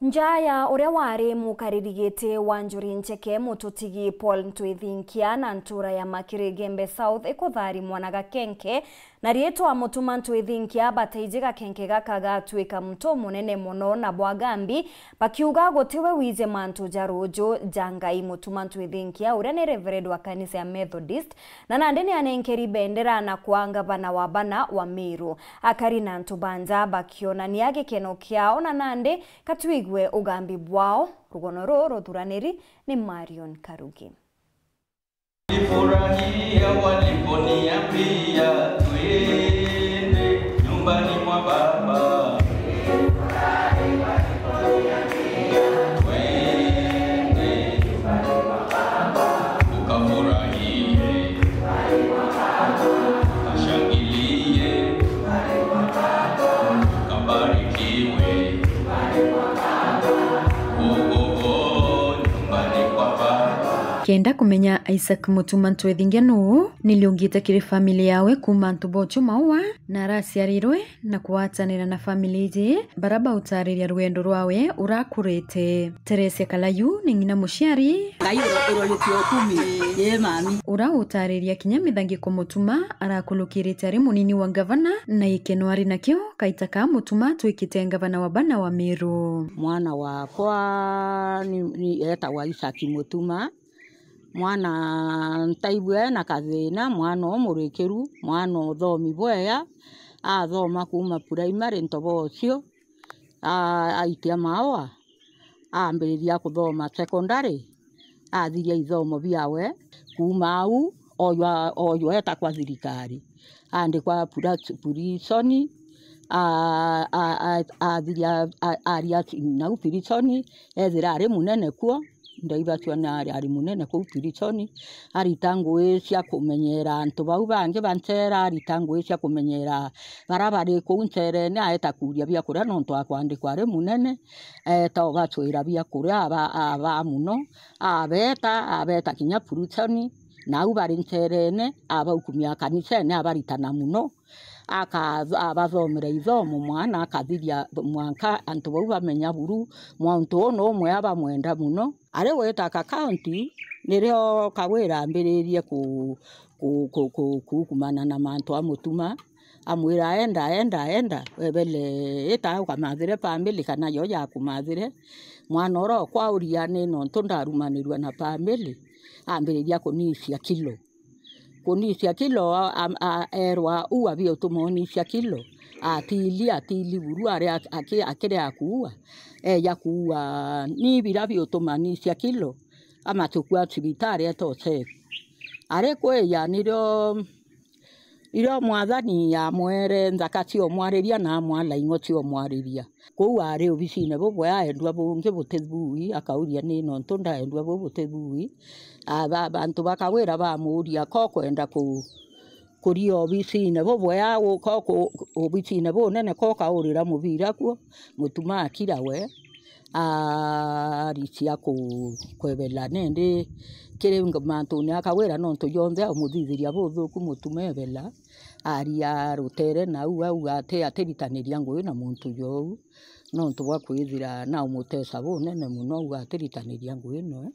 [SPEAKER 1] Njaya uria wari mukaririgite wa Njuri Ncheke mututigi Paul Ntwaithinkia na ntura ya Makirigembe South ikutharimwa na Gakenke na rietwa mutuma ntwithinkia bataijiga kenke gaka gatwika mto munene muno na bwagambi bakiuga gutiwe wize mantu jarojo jangai mutuma ntwithinkia uria ni reverend wa kanisa ya Methodist na nande ni anenkeri bendera na kuanga bana wa bana wa Meru akari na ntubanja bakiona ni age keno kiao na nande katwigwe ugambi bwao rugono roro thuraniri ni Marion Karugi.
[SPEAKER 6] Nifurahia waliponiambia twende nyumbani mwa baba. Twende ukafurahie, ukashangilie, ukabarikiwe.
[SPEAKER 8] Kenda kumenya Isaac Mutuma ntwithingia nuu niliongite kiri familia yawe kuma ntubocho maua na raciarirwe na kuatanira na family iji baraba utariria rwendo rwawe urakurite. Teresia Kalayu ni ngina muciari ura utariria kinya mithangiko Mutuma arakulukirite ari munini wa gavana na ikeno ari nakio kaitaka Mutuma twikite gavana wa bana wa Meru.
[SPEAKER 9] Mwana wakwa ni eta wa Isaac Mutuma, mwana ntaibwe na kathina, mwana omurikiru, mwana uthomi bwega, athoma kuma primary ntobocio, aitia mawa, ambiriria kuthoma secondary, athiria ithomo biawe, kuma au oyo eta kwa thirikari, andi kwa purisoni, athiria aria na purisoni, ethira ari munene kuo, ndaiba tuana ari munene ku purisoni, aritangu cia kumenyera antu bau bange bantera, aritangu cia kumenyera barabare ku ntere ne aeta kuria bia kuria nonto akwandikwa ari munene, eta obatwira bia kuria aba muno, abeta kinya purisoni, na ubari nterene aba ukumia kanisa ne abaritana muno. Abathomera ithomo mwana akathiria mwanka antu bau bamenya buru mwantu ono omwe abamwenda muno ari weta ka county nirio kawira ambiririe kumana na mantu a Mutuma amwira enda webele eta ukamathire family kana yo ya kumathire mwana oro kwa uria ni no ntundarumanirwa na family ambiriria kunisia kilo erwa uwa bio tumonisha kilo atili buru ari akire akuwa ya kuwa ni birabio tumanisha kilo ama tukua cibitari etose ari kweya niro mwathani ya mwere nzakati omwariria na mwala ingoti omwariria kou ari obicine bobwe aendwa bunge butebui akauria ni no ntonda endwa bobutebui abantu bakawira bamuria kokwenda kuri obicine bobwe awo koko obicine bonene kokaurira mubira kuo Mutuma akirawe aricia kwebela nende kire mantu ne akawira nonto yonthe omuthiria buthuku Mutuma ebela aria rutere na uwa ate ateritaniria ngui na muntu yo nonto wakwithira na umutesa bonene muno uwa ateritaniria ngui no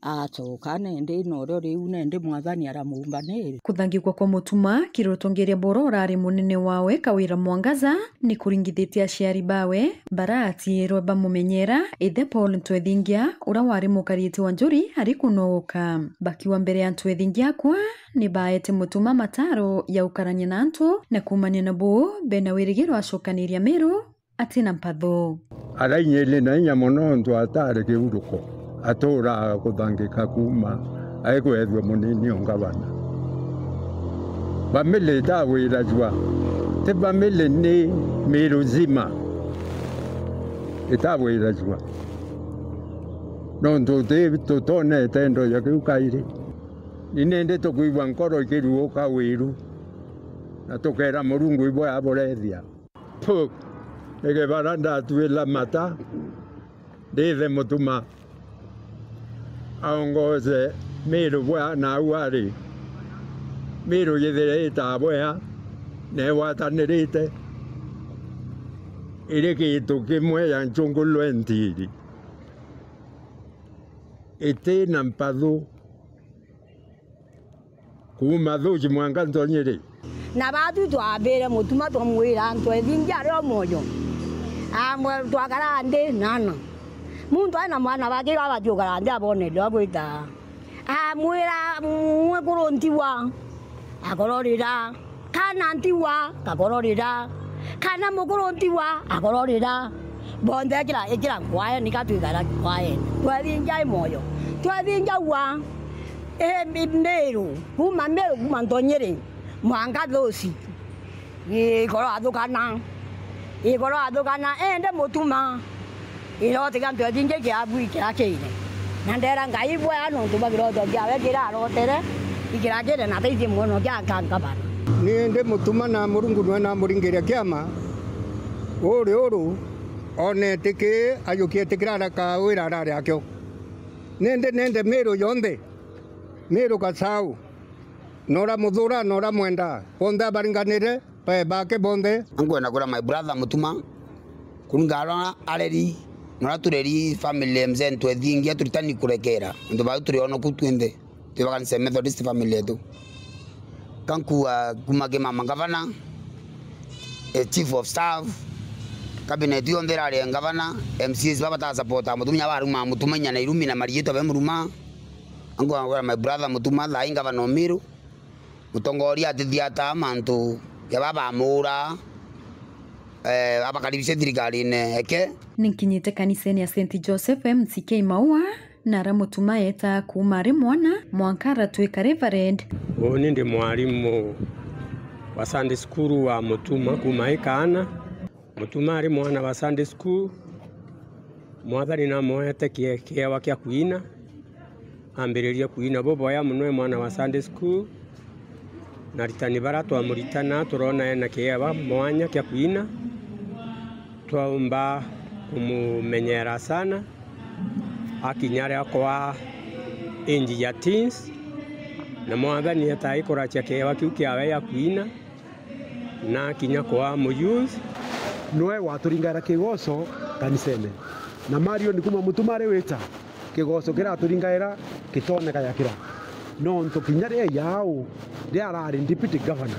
[SPEAKER 9] achoka nende no riu nende mwathani aramumbanire.
[SPEAKER 8] Kuthangikwa kwa Mutuma kirotongeria boro rari munene wawe Kawira Mwangaza ni kuringithitie aciari bawe barati roba mumenyera ithe Paul Ntwithingia ura wari mukariti wa njuri ari kunoka bakiwa mbere ya Ntwithingia kwa ni baete Mutuma mataro ya ukaranya na antu na kumania na bo bena wirigiro acokaniria Meru atina mpatho
[SPEAKER 11] arainyele na nya mono ndo atare kiuruko atora kuthangika kuma aikwethwe munini ongabana bamile dawira jwa te bamile ni Meru zima itawira jwa nondo te totone tendo ya kukaire inende tokuigwa nkoro ikiruoka wiru na tokera Murungu ibwe aborethia puk ege baranda tuela mata deve Mutuma aongoze Meru bwa na uari Meru yedere tabwa ne watanirite ile kitu kimwe ya nchungulo entiri ete na mpathu kuma thuji mwanga ntonyere
[SPEAKER 4] na batu twabere mutuma twamwira ntwethingia rio moyo amwe twakarande nana muntu ana mwana wake abatiokarande abone ndo gwita amwira mwe kurontiwa akororira kana ntiwa kakororira kana mukurontiwa akororira bonde ekira kwaye nikatwikara kwaye twethingia moyo twethingia wa Meru kuma Ntonyere mwanga thosi igoro athukana ende mutuma irotiga ntwethingia kiabu ikirakire na ndera ngai bwa no tubagiro ngiawe kirarotere ikirakire na thaithi muno kiakangabana
[SPEAKER 11] ni ndi mutuma na murungu na muringiria kiama uru onetike ayukie tikirara ka wira rari akyo nende Meru yonde Meru Kasau nora muthura nora mwenda bonda baringanire pe bake bonde
[SPEAKER 7] angwena kura my brother mutuma kurungara areri nora tureri family mze ntwethingia turitani kurekera ndo ba turiona kutwende tubakanse Methodist family yetu kanku kumage mama gavana chief of staff cabinet yonde rari gavana MCs baba ta support mutumya baruma mutumanya na irumi na marieto be muruma ango angora my brother mutuma la inga bano Meru mutongoria atithiata mantu ya baba mura abakaribishe thirikari ne eke
[SPEAKER 8] ninkinyite kaniseni ya St Joseph MCK Maua nara mutuma eta kumari mwana mwankara twika reverend
[SPEAKER 11] oni ndi mwalimu wa Sunday school wa mutuma kumaikana mutuma ari mwana wa Sunday school mwathari na moete kiewa kia kuina ambiriria kuina bobo ya munwe mwana wa Sunday school na ritani baratu amuritana turona ena kiewa mwanya kia kuina twaumba kumumenyera sana akinyare akwa inji ya teens na mwathani ataikora cha kiewa kiu kiawe ya kuina na kinya kwa muyuth
[SPEAKER 13] noe waturingara kigoso kanisene na Mario ni kuma mutumare weta kigoso kira turingaira kitoneka yakira no ntukinyare yao dia arari deputy governor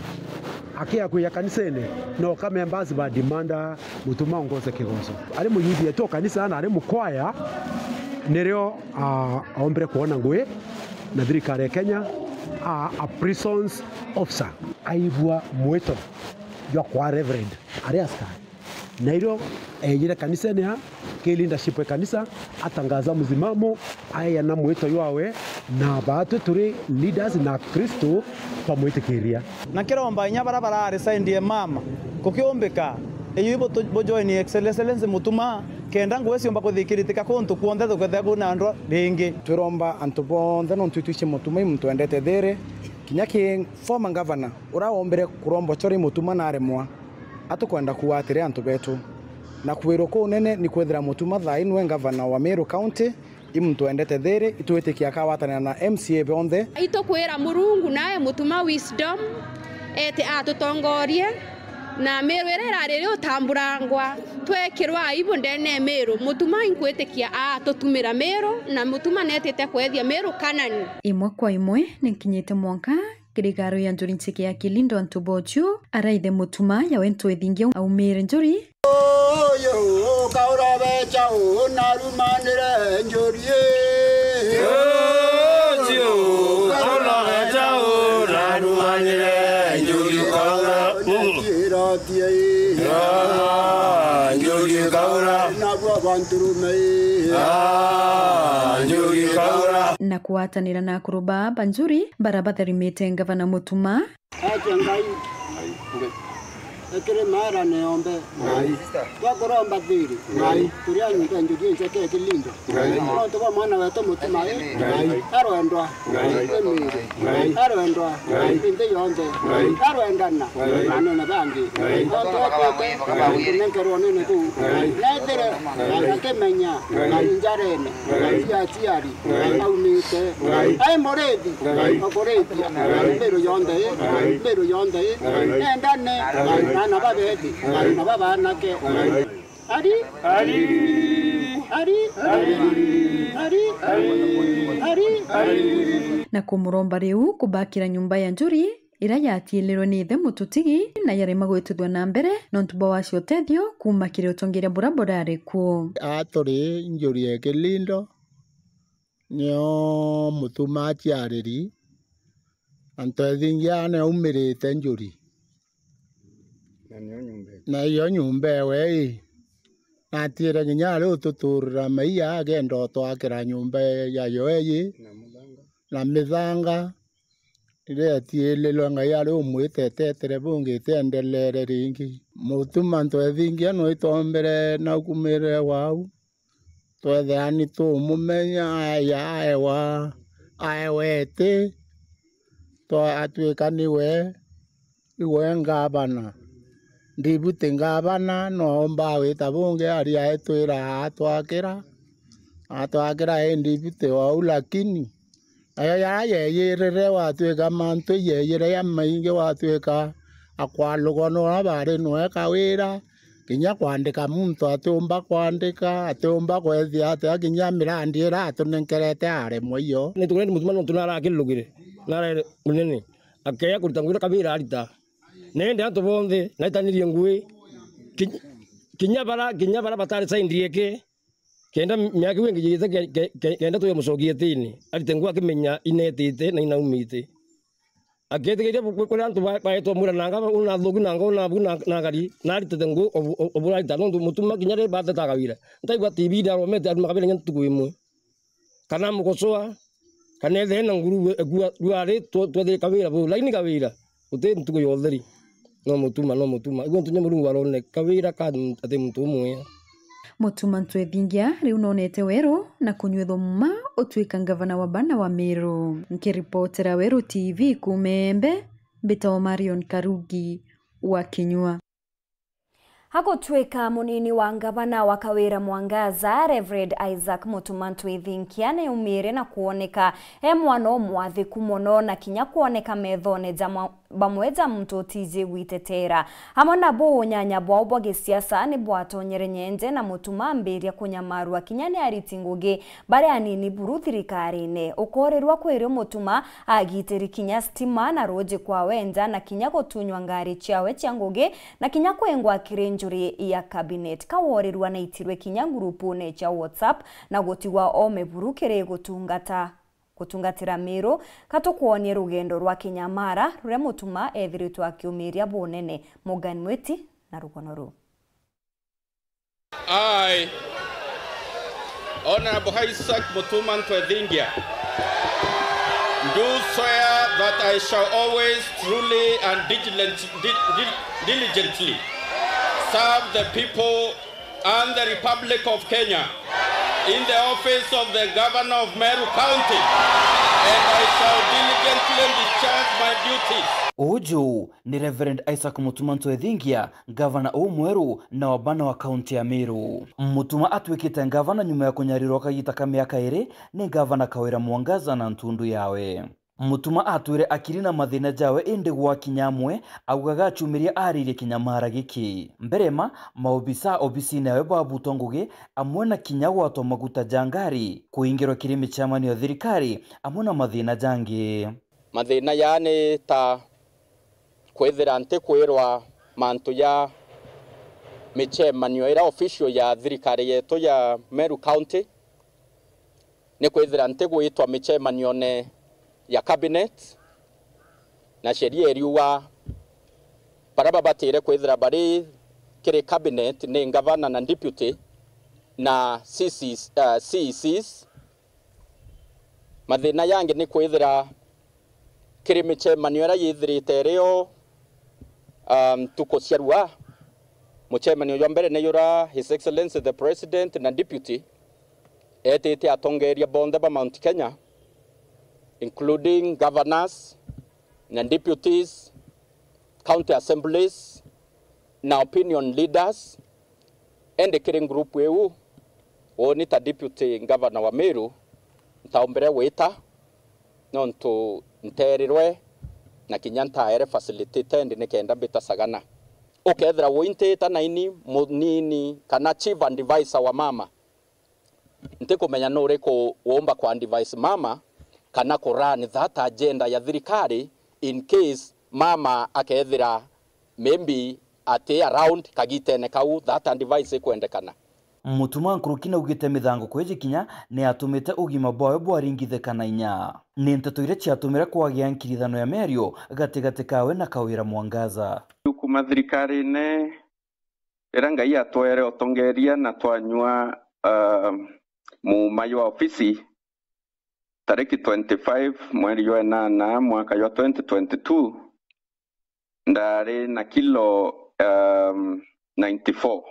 [SPEAKER 13] akia kuya kanisene no ka members ba demanda mutuma ongoze kigoso ari muyuthi to kanisa na ari mukwaya nereo aombre kuona ngwe na thirikari ya Kenya a prisons officer aivua mweto yo kwa reverend ari askari nairo ejira kanisa ne ke leadership ya kanisa atangaza mzimamo aya na mweto yawe na batu turi leaders na Kristo pamwitikiria
[SPEAKER 14] na kiromba inya barabara resign mama kukiombeka eyibo bojoini excellence mutuma kenda ngwesi omba kuthikiritika kuntu kuonde thukethe kuna ndo ringi
[SPEAKER 24] turomba antu bonthe no ntwitwishe mutuma muntu endete there kinya ki former governor uraombere kurombo chori mutuma na remwa atukwenda kuwatire antu betu na kwiro ko nene ni kwethira mutuma thai nwe governor wa Meru County imuntu endete there itwetikia kawatana na MCA bonthe
[SPEAKER 25] itokwira murungu naye mutuma wisdom ete atutongorie na Meru erarire utamburangwa twekirwa ibo ndene Meru mutuma inkwetikia tutumira Meru na mutuma netete kwethia Meru kanani
[SPEAKER 8] imwe kwa imwe ninkinyite mwanka kirigaro ya njuri nchike ya Kilindo Antubochu araithe mutuma ya wentu ethingia aumire njuri
[SPEAKER 7] yo kaura becha narumanire njuri yo kaura becha narumanire njuri kaura njuri kaura nabwa banturume njuri kaura
[SPEAKER 8] na kuatanira na kuruba banjuri barabatharimite ngavana mutuma
[SPEAKER 7] akengai ekere mara ne ombe kwa koromba thiri kuria nyinga njuri ncheke Kilindo no to mwana wetu mutuma arwendwa arwendwa inde yonde arwendana nane na bangi otoke nenkero nene tu netere akemenya njarene ya tiari aumite ai moredi okoredi Meru yonde endane na babeti na baba nake ari
[SPEAKER 8] na kumuromba riu kubakira nyumba ya njuri ira yatielirwo ni ithe mututigi na yarema gwituthwa na mbere no ntuba wacio tethio kuma kire utongeria burabura arikuo
[SPEAKER 5] aturi njuri ekilindo nyo mutuma chiariri antwethingia ne umirite njuri na yo nyumbe we atire nginya ri ututurira maiya agenda twakira nyumbe ya yoyi na mithanga ile atielelwa ngai ari umwitetetere bungite endelere ringi mutuma ntwethingia no itombere na kumire wau twethani tumumenya ya ewa aewete to atwikaniwe iwe ngabana ndibute ngabana no mba wita bunge ari aetwira atwakira ndibute wau lakini ayo yeyerere watwika mantu yeyere ya maingi watwika akwalugono abari no kawira kinya kwandika muntu atumba kwandika atumba kwethia ate kinya mirandira atunenkerete are moyo
[SPEAKER 12] ni tukene mutuma no tunara akilugire nara munene akeya kurutangura kabira arita nende antu bonde naitanirie ngui kinya bara batari saindrieke kenda myaki wengi yithe kenda tuye mucogietini arite ngua kimenya inetite na inaumite aketegeria kuri antu baetwa mura nanga una thogu nanga una buna nagari narite ngu obura itano mutuma kinyare bate tagawira ntaigwa tv ndaro mete ari makabira nyantu kuimwe kana mugocoa kana ethe na nguru ruare twethe kawira bu laini kawira ute ntugo yotheri no mutuma igwo tunye murungu arone kawira ka ate mutumwe
[SPEAKER 8] Mutuma Ntwethingia riu nonete weru na kunyuithwo muma utwika ngavana wa Bana wa Meru. Nkiripotera Weru TV kumembe Mbitao Marion Karugi wa Kinyua.
[SPEAKER 1] Hagotwika munini wa ngavana wa Kawira Mwangaza Reverend Isaac Mutuma Ntwethingia ne umire na kuoneka mwana mwathiku muno na kinya kuoneka methone bamweza mtu tije witetera hamona bo nyanya bwa bwa gisiasa ni bwatonyere nyenje na Mutuma mberia kunyamarwa kinya ni aritinguge bare anini buruthirikarine ukorerwa kwero Mutuma agiteri kinya stima na roje kwa wenza na kinya gotunywa ngari chiawe changuge na kinya kwengwa kirenjuri ya cabinet kaworerwa na itirwe kinya grupune cha WhatsApp na gotiwa ome burukere gutungatira Meru katukuonie rugendo rwa Kinyamara rure Mutuma ethiritwa akiumiria bunene Morgan Mwiti na rugono ru.
[SPEAKER 2] I, Honorable Isaac Mutuma Ntwethingia, do swear that I shall always truly and diligently serve the people and the Republic of Kenya in the office of the Governor of Meru County, and I shall diligently discharge my duties.
[SPEAKER 19] Uju ni Reverend Isaac Mutuma Ntwethingia, Governor Mweru na wa Bana wa County ya Meru. Mutuma atwikite Governor nyuma ya kunyarirwa kagita miaka iri ni Governor Kawira Mwangaza na ntundu yawe. Mutuma atwire akirina mathina jawe indi gwa kinyamwe augaga chumiria arire Kinyamara giki mberema maobisa obisi nawe babuto ngugi amwe na kinya gwato maguta jangari kuingirwa kirimi chamani ya thirikari amwe na mathina jangi
[SPEAKER 2] mathina yani ta kwethira nte kwirwa mantu ya michemanio ira official ya thirikari yetu ya Meru County ni kwethira nte gwitwa michemanio ne ya cabinet na sheria eriwa paraba batire kwethira bari kire cabinet ni governor na deputy na CECs mathina yange ni kwethira kire michemanio ra yithirite rio tuko ciarua muchemanio yo mbere ne yura His Excellency the President na deputy etete atongeria bonde ba Mount Kenya, including governors and deputies, county assemblies, na opinion leaders, and the killing group weu, onita deputy governor wa Meru, ntaombere weta, non to nterirwe, na kinyanta ere facilitate ndi nekenda beta sagana. Okethra wointe ta naini munini kana chief and advisor wa mama. Nteko menya nore ko womba kwa device mama kana korani that agenda ya thirikari in case
[SPEAKER 15] mama akethira maybe ati around kagitene kau that device kwendekana.
[SPEAKER 16] Mutuma nkurukina ugite mithango kwejikinya ni atumite ugima bwawe bwaringithekana inya ni nteto ire ciatumira kwagia nkirithano ya merio gatigati kawe na Kawira Mwangaza.
[SPEAKER 18] Kuma thirikari-inĩ ĩrĩa Ngai atwere ũtongeria na twanyua mumayo wa ofisi tariki 25 mweri wa 8 mwaka wa 2022 ndari na kilo 94.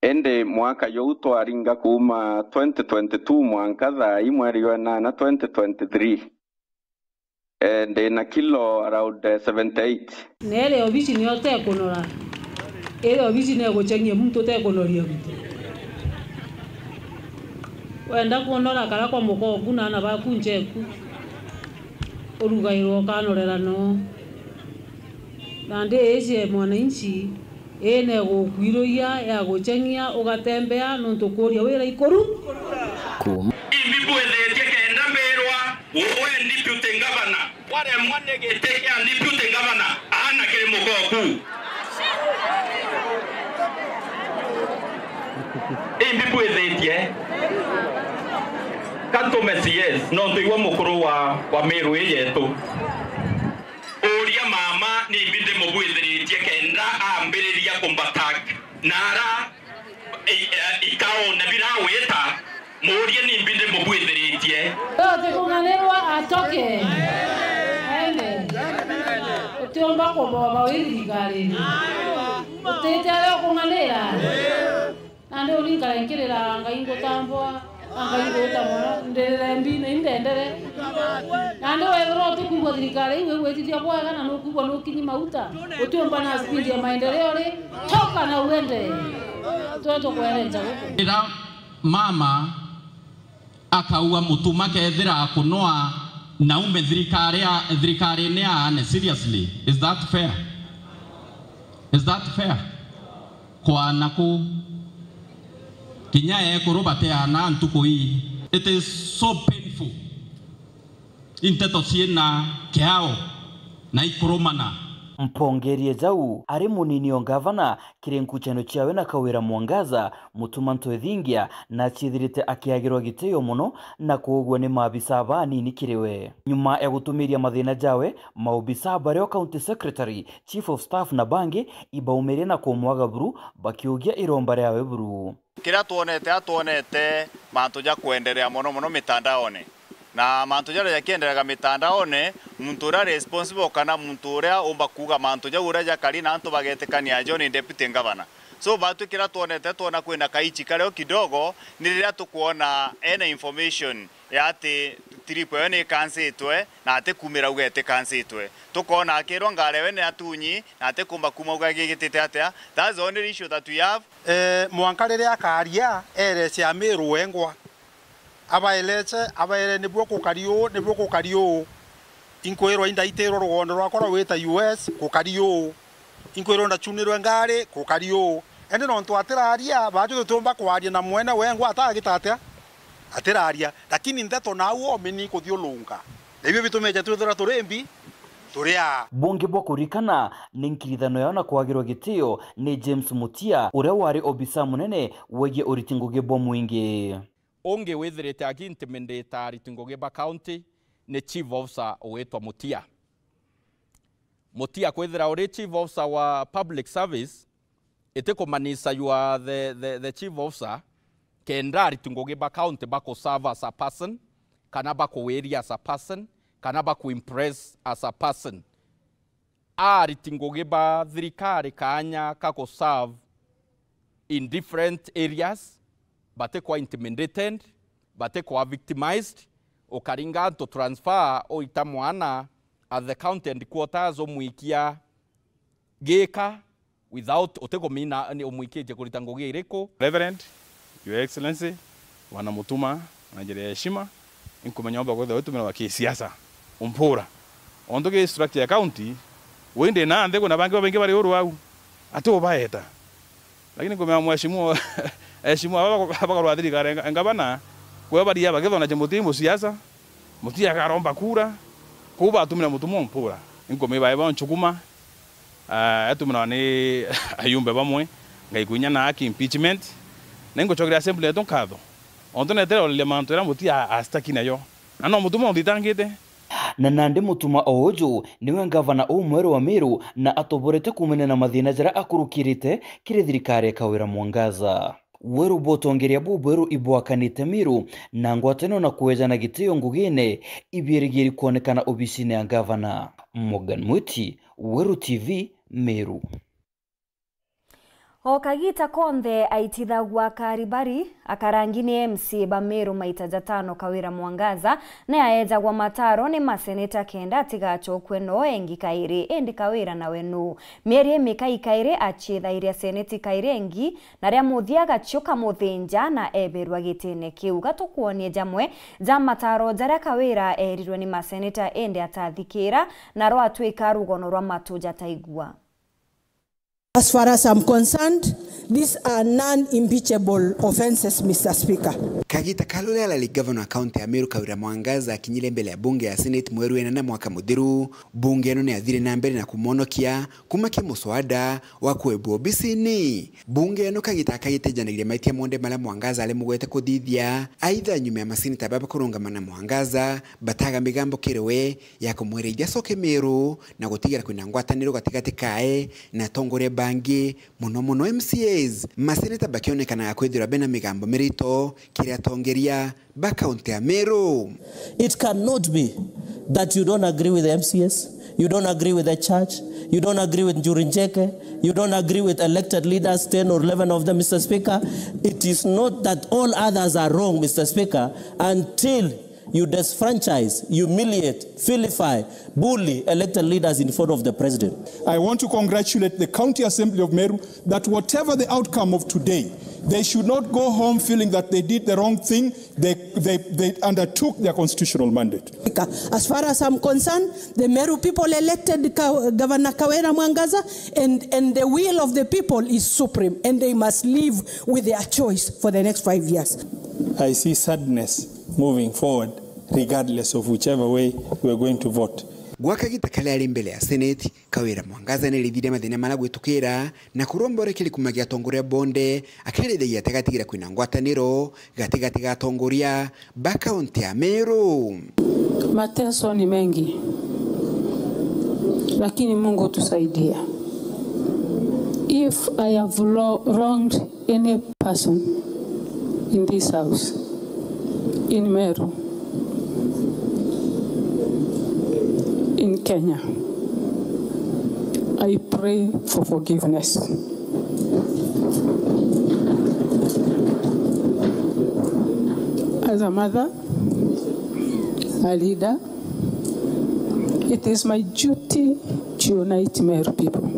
[SPEAKER 18] Ende mwaka yo twaringa kuma 2022 mwaka thai mweri wa 8 2023 ende na kilo around 78.
[SPEAKER 20] Nele ofisi ni yote kunora. Ile ofisi ni guchengia mtu te kunoria mtu. Wenda kunora kala kwa moko kuna na bakunjeku. Orugairo kanorera no. Nande ese mwananchi ene gukwiroia ya guchengia ugatembea nonto kuria wira ikoru.
[SPEAKER 2] Imbibu ethetie kenda mberwa wowe deputy governor wale mwane gete ya deputy governor ana kile mugoku imbibu ethetie kanto mesies no ndio mukuru wa Meru yetu oria mama ni binde mubwithiritie kenda ambiriria kumbatak nara ikao na bila weta murie ni binde mubwithiritie
[SPEAKER 20] yote kunganerwa atoke ende utomba ko baba wili gari utete leo kunganera ande ulinga nkirira ngaingo tambwa angaigota mwana ndere mbine ndendere nande wero tukubwa thirikari iwe wetithia bwaga na nukubwa nukinyi mauta utomba na speed ya maendeleo ri toka na uende toto kuerenja huko
[SPEAKER 2] ira mama akaua mutuma kethira kunoa na ume thirikari ni ane seriously. Is that fair? Is that fair? Kwa naku kinya kurubate ana ntuko hii. It is so painful. Inteto siena kiao na ikurumana.
[SPEAKER 16] Mpongerie jau ari munini ongavana kirenkuchano chiawe na Kawira Mwangaza mutuma ntwethingia na chithirite akiagirwa giteo muno na kugwa ni mabisa banini kiriwe nyuma ya gutumiria mathina jawe maobisa bareo county secretary chief of staff na bangi ibaumirie na kumwaga buru bakiugia iromba ryawe buru
[SPEAKER 22] kira tuonete mantu ja kuendelea muno mitandaone na mantu jara yakiendelea mitandaone muntu ura responsible kana muntu ura omba kuga mantu ja ura ja kali na antu bagetekania John deputy governor so batu kira tuona kwenda kaichi kale kidogo niliria tukuona ena information ya ati tripo ni kansitwe na ate kumira ugete kansitwe tukona akiro ngarewe ne atunyi na ate kumba kuma ugagigitete atia. That's the only issue that we have.
[SPEAKER 26] Mwankarere akaria ere cia Meru wengwa abaeleze nibwo kukario inkwero indaitero rugondo rwakora weta US kukario inkwero ndachunirwe ngari kukario ende no ntwatiraria bajo tumba kwaria na mwene wengwa atagitatia atiraria lakini ndeto na uo meni kuthiulunga ebyo bitumeje twithira turembi turia
[SPEAKER 16] bunge bwa kurikana ni nkirithano yona kwagirwa gitio ni James Mutia uria wari obisa munene wegie uritinguge bwa mwingi
[SPEAKER 2] onge wethirite agintimidate aritinguge ba county ni chief officer wetwa Mutia kwethira uri chief officer wa public service itikumanisa you are the chief officer kenda aritinguge ba county bako serve as a person kana bako area as a person kana bako impress as a person aritinguge ba thirikari kanya kako serve in different areas bate kwa intimidated bate kwa victimized okaringa to transfer o itamwana at the county headquarters omwikia geka without otegomina ni omwikije kuritangogia ireko.
[SPEAKER 27] Reverend, Your Excellency, wanamutuma na jere heshima inkumenya omba kwa wetu mena wa kisiasa umpura ondoge structure ya county wende na ndego na bangi babengi bari oru au ato baeta lakini kumenya mheshimiwa hapa kwa thirikari ngabana kwa bari yaba gethona je mutimu siasa mutia karomba kura kuba atumira mutumo mpura inko me baiba nchukuma atumna ni ayumbe bamwe ngaikunya na haki impeachment nengo chokira assembly eton kado onto ne tero le mantora muti astaki nayo ano mutuma onditangite
[SPEAKER 16] na nande mutuma ojo niwe ngavana umwero wa Meru na atoborete kumene na mathina jara akurukirite kiri thirikari Kawira Mwangaza weru botongeria bubweru ibwakanite Meru na ngwateno na kuwejana gitio ngugine ibirigiri kuonekana obisine ya ngavana. Morgan Muti, Weru TV, Meru.
[SPEAKER 1] Okagita Konthe aitithagwa karibari akarangini MC ba Meru maita jatano Kawira Mwangaza na aejagwa mataro ni maseneta kenda atigachokwe no engi kairi endi Kawira na wenu Meri Mikai kaire achitha iria seneti kairengi na ria muthia gachoka muthinja na eberwa gitene kiu gatukuonie jamwe ja mataro jaria Kawira erirwe ni maseneta endi atathikira na ro atwika rugono rwa matuja taigua.
[SPEAKER 3] As far as I'm concerned, these are non-impeachable offenses, Mr. Speaker.
[SPEAKER 6] Kagita Kalole alali governor county ya Meru Kawira Mwangaza akinyile mbele ya bunge ya Senate mweru enana mwaka muthiru. Bunge eno ni athire na mbele na kumonokia kumakia muswada wa kuebu obisini. Bunge eno kagita janagire maitia monde mala Mwangaza ale mugwete kuthithia. Aitha nyume ya maseneta baba kurungamana Mwangaza bataga migambo kirewe ya kumwereithia soke Meru na gutigira kwina ngwataniro gatigati kae na tongore bangi muno MCAs maseneta bakionekana ya kwithira bena migambo mirito kiria tongeria ba county ya Meru.
[SPEAKER 9] It cannot be that you don't agree with the MCAs, you don't agree with the church, you don't agree with Njuri, you don't agree with elected leaders, 10 or 11 of them, Mr. Speaker. It is not that all others are wrong, Mr. Speaker, until you disfranchise, humiliate, vilify, bully elected leaders in front of the president.
[SPEAKER 10] I want to congratulate the County Assembly of Meru that whatever the outcome of today, they should not go home feeling that they did the wrong thing. They undertook their constitutional mandate.
[SPEAKER 3] As far as I'm concerned, the Meru people elected Governor Kawira Mwangaza, and the will of the people is supreme, and they must live with their choice for the next 5 years.
[SPEAKER 10] I see sadness moving forward, regardless of whichever way we're going to vote.
[SPEAKER 6] Gwakagita kale ali mbele ya Senate Kawira Mwangaza nelithire mathina mala gwitukira na kurombore kili kumagia tongoria bonde akirethegia tegatigira kwina ngwataniro gatigati ga tongoria ba county ya Meru.
[SPEAKER 20] Mateso ni mengi, lakini Mungu tusaidia. If I have wronged any person in this house, in Meru, in Kenya, I pray for forgiveness. As a mother, a leader, it is my duty to unite Meru people.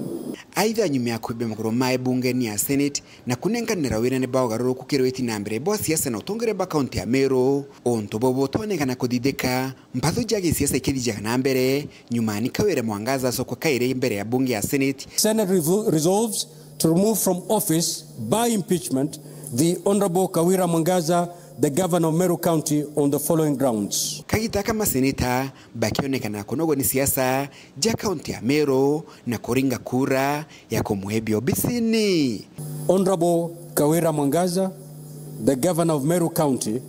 [SPEAKER 6] Aitha nyume ya kwebe magoro mae bunge ni ya Senate na kunenganira wira ne bao garuru kukirweti na mbere bo siasa na utongere ba county ya Meru onto bobo tonekana kudideka mpathu jage siasa ikithija na mbere nyuma ni Kawira Mwangaza soko kaire mbere ya bunge ya Senate.
[SPEAKER 17] Senate resolves to remove from office by impeachment the Honorable Kawira Mwangaza, the governor of Meru County, on the following grounds.
[SPEAKER 6] Kagita kama seneta bakionekana kunogo ni siasa ja county ya Meru na kuringa kura ya kumwebio bisini.
[SPEAKER 17] Honorable Kawira Mwangaza, the governor of Meru County,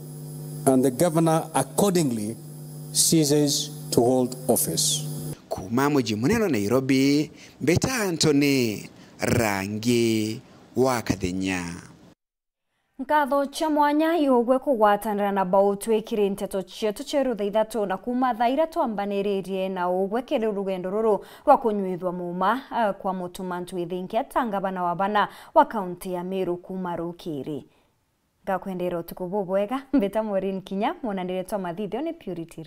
[SPEAKER 17] and the governor accordingly ceases to hold office.
[SPEAKER 6] Kumamo jimuneno Nairobi, Beta Anthony Rangi wa Kathenya.
[SPEAKER 1] Nkatho cha mwanya yogwe kugwatanira na bautwikire nteto cietu ceru thaithatu na kuma thaira twambaniririe na ugwe kiri rugendo ruru rwa kunyuithwa muma kwa mutumantu ithinki atangabana wa bana wa kaunti ya Meru kuma rukiri. Ngakwendera utuku bubwega mbeta Maureen Kinya mwonanire twa mathithio ni Purity.